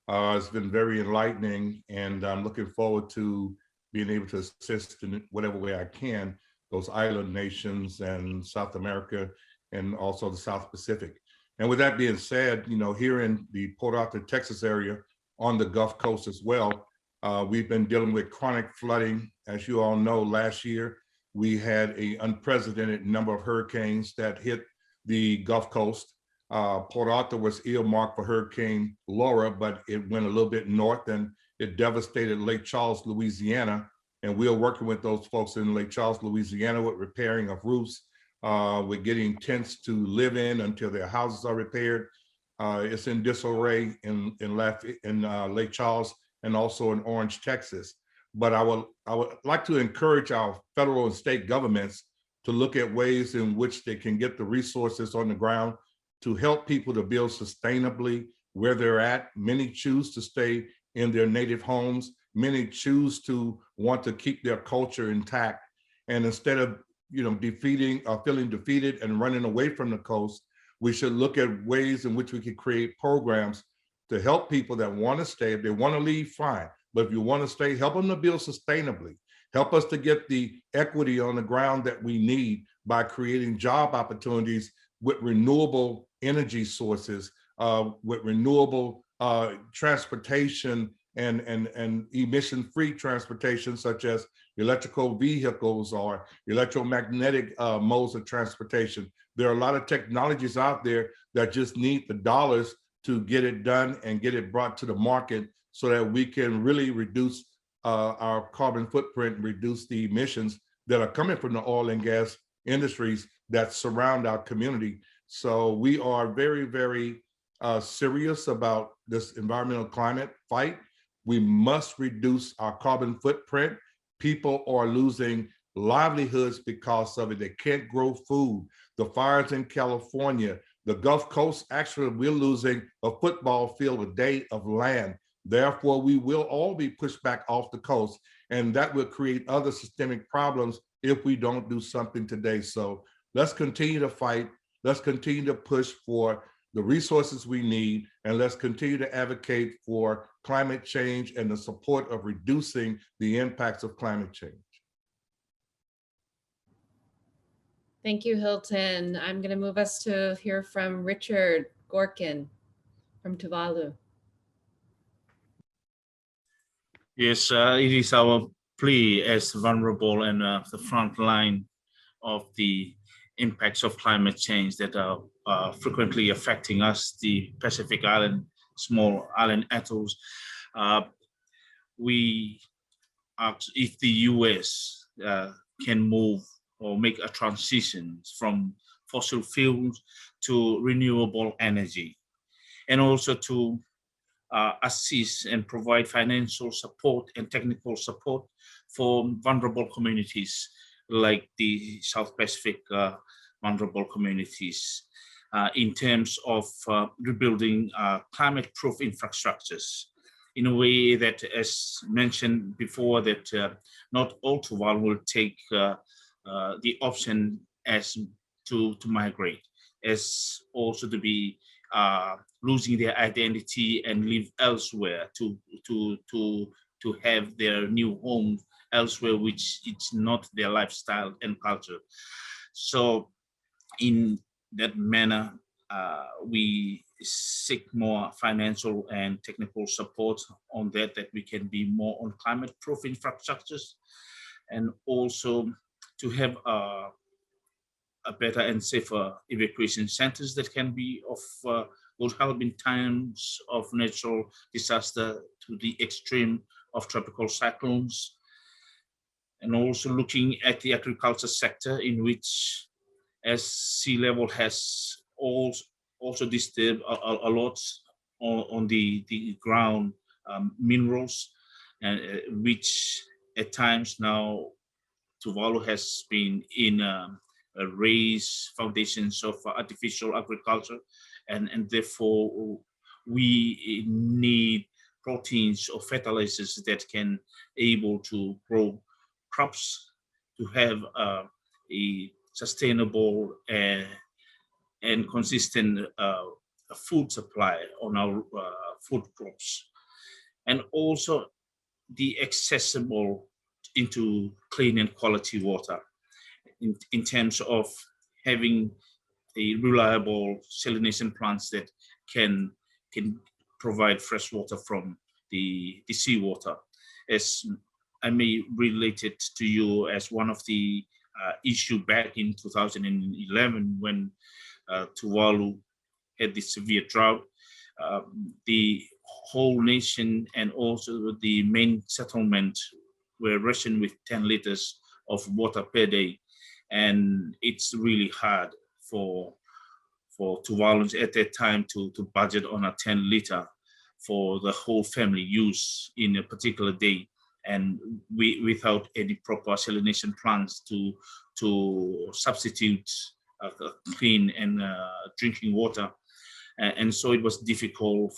It's been very enlightening, and I'm looking forward to being able to assist in whatever way I can, those island nations and South America, and also the South Pacific. And with that being said, you know, here in the Port Arthur, Texas area, on the Gulf Coast as well, we've been dealing with chronic flooding. As you all know, last year, we had an unprecedented number of hurricanes that hit the Gulf Coast. Port Arthur was earmarked for Hurricane Laura, but it went a little bit north and it devastated Lake Charles, Louisiana. And we are working with those folks in Lake Charles, Louisiana with repairing of roofs. We're getting tents to live in until their houses are repaired. It's in disarray in Lake Charles and also in Orange, Texas. But I would like to encourage our federal and state governments to look at ways in which they can get the resources on the ground to help people to build sustainably where they're at. Many choose to stay in their native homes. Many choose to want to keep their culture intact. And instead of feeling defeated and running away from the coast, we should look at ways in which we can create programs to help people that want to stay. If they want to leave, fine. But if you want to stay, help them to build sustainably. Help us to get the equity on the ground that we need by creating job opportunities with renewable energy sources, with renewable transportation and emission-free transportation, such as electrical vehicles or electromagnetic modes of transportation. There are a lot of technologies out there that just need the dollars to get it done and get it brought to the market so that we can really reduce our carbon footprint, reduce the emissions that are coming from the oil and gas industries that surround our community. So we are very, very serious about this environmental climate fight. We must reduce our carbon footprint. People are losing livelihoods because of it. They can't grow food. The fires in California, the Gulf Coast, actually, we're losing a football field a day of land. Therefore, we will all be pushed back off the coast, and that will create other systemic problems if we don't do something today. So let's continue to fight. Let's continue to push for the resources we need, and let's continue to advocate for climate change and the support of reducing the impacts of climate change. Thank you, Hilton. I'm going to move us to hear from Richard Gorkin from Tuvalu. Yes, it is our plea as vulnerable and the front line of the impacts of climate change that are frequently affecting us, the Pacific Island, small island atolls. If the US can move or make a transition from fossil fuels to renewable energy, and also to assist and provide financial support and technical support for vulnerable communities like the South Pacific vulnerable communities in terms of rebuilding climate-proof infrastructures in a way that, as mentioned before, that not all Tuvalu will take the option as to migrate, as also to be losing their identity and live elsewhere, to have their new home elsewhere, which it's not their lifestyle and culture. So in that manner, we seek more financial and technical support on that we can be more on climate-proof infrastructures, and also to have a better and safer evacuation centers that can be of would help in times of natural disaster to the extreme of tropical cyclones. And also looking at the agriculture sector, in which, as sea level has also disturbed a lot on the ground minerals, and which at times now Tuvalu has been in raised foundations of artificial agriculture, and therefore we need proteins or fertilizers that can able to grow crops to have a sustainable and consistent food supply on our food crops, and also the accessible into clean and quality water in terms of having a reliable salination plants that can provide fresh water from the seawater. As I may relate it to you as one of the issue back in 2011 when Tuvalu had this severe drought. The whole nation and also the main settlement were rationed with 10 liters of water per day. And it's really hard for Tuvaluans at that time to budget on a 10 liter for the whole family use in a particular day, and without any proper salination plants to substitute clean and drinking water. And so it was difficult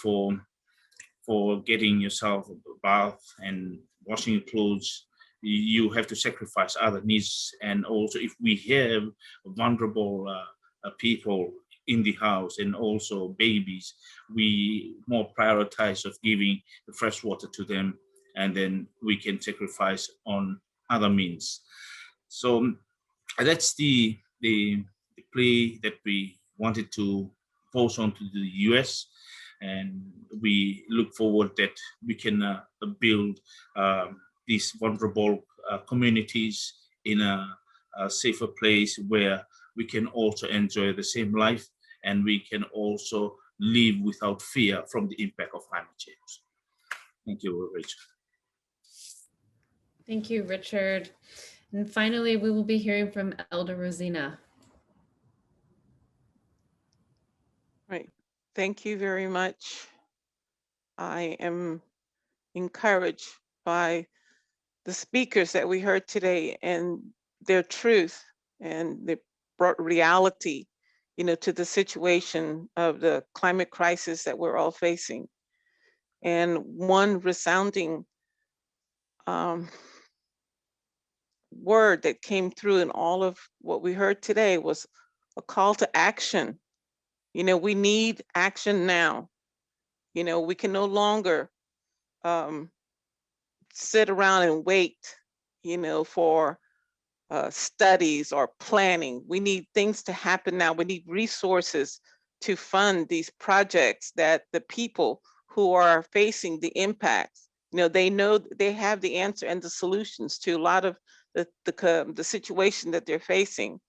for getting yourself a bath and washing your clothes. You have to sacrifice other needs. And also if we have vulnerable people in the house and also babies, we more prioritize of giving the fresh water to them, and then we can sacrifice on other means. So that's the play that we wanted to pose on to the US, and we look forward that we can build these vulnerable communities in a safer place where we can also enjoy the same life, and we can also live without fear from the impact of climate change. Thank you, Rachel. Thank you, Richard. And finally, we will be hearing from Elder Rosina. Right. Thank you very much. I am encouraged by the speakers that we heard today and their truth, and they brought reality, to the situation of the climate crisis that we're all facing. And one resounding word that came through in all of what we heard today was a call to action. We need action now. We can no longer sit around and wait, for studies or planning. We need things to happen now. We need resources to fund these projects that the people who are facing the impacts, they know they have the answer and the solutions to a lot of the situation that they're facing.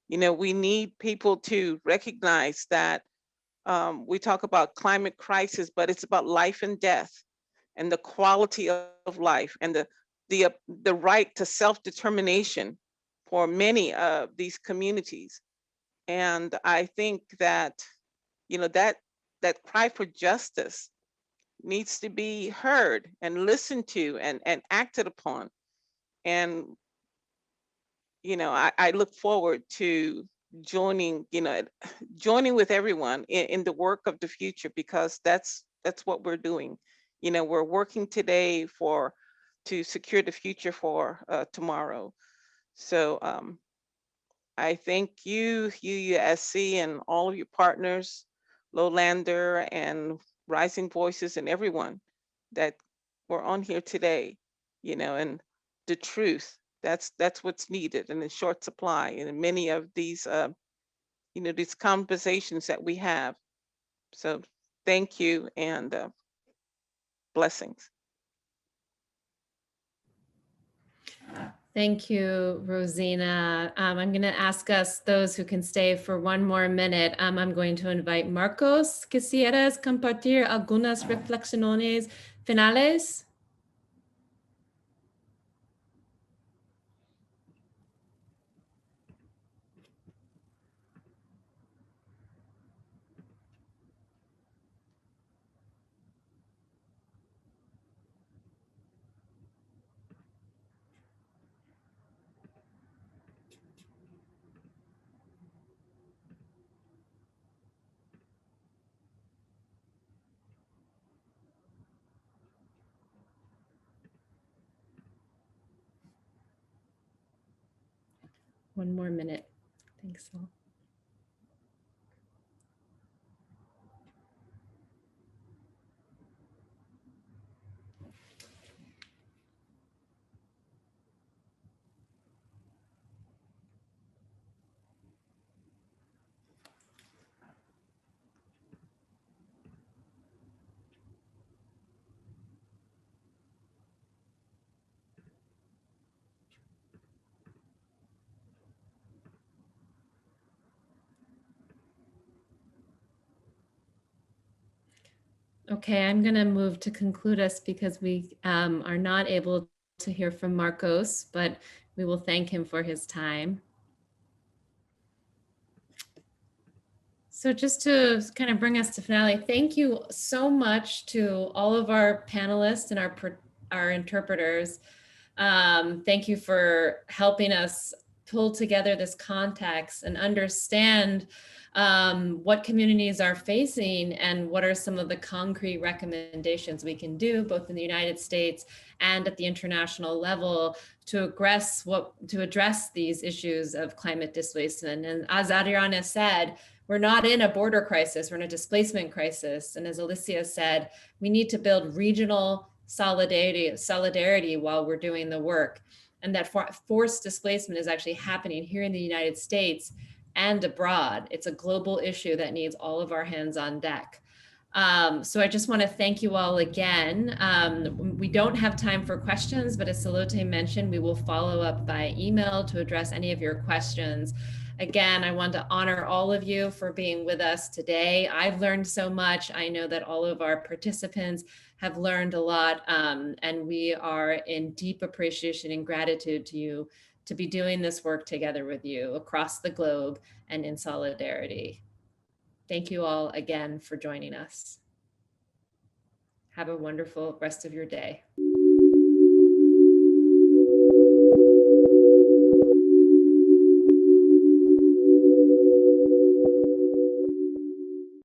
We need people to recognize that we talk about climate crisis, but it's about life and death and the quality of life and the right to self-determination for many of these communities. And I think that, that cry for justice needs to be heard and listened to and acted upon. And, I look forward to joining with everyone in the work of the future, because that's what we're doing. We're working today to secure the future for tomorrow. So I thank you, UUSC, and all of your partners, Lowlander and Rising Voices, and everyone that were on here today, and the truth, that's what's needed and in short supply. And in many of these, these conversations that we have. So thank you, and blessings. Thank you, Rosina. I'm going to ask us, those who can stay for one more minute, I'm going to invite Marcos. ¿Quisieras compartir algunas reflexiones finales? one more minute. Thanks all. Okay, I'm going to move to conclude us because we are not able to hear from Marcos, but we will thank him for his time. So just to kind of bring us to finale, thank you so much to all of our panelists and our interpreters. Thank you for helping us pull together this context and understand what communities are facing and what are some of the concrete recommendations we can do both in the United States and at the international level to address these issues of climate displacement. And as Adriana said, we're not in a border crisis, we're in a displacement crisis. And as Alicia said, we need to build regional solidarity while we're doing the work. And that forced displacement is actually happening here in the United States and abroad. It's a global issue that needs all of our hands on deck. So I just want to thank you all again. We don't have time for questions, but as Salote mentioned, we will follow up by email to address any of your questions. Again, I want to honor all of you for being with us today. I've learned so much. I know that all of our participants have learned a lot, and we are in deep appreciation and gratitude to you to be doing this work together with you across the globe and in solidarity. Thank you all again for joining us. Have a wonderful rest of your day.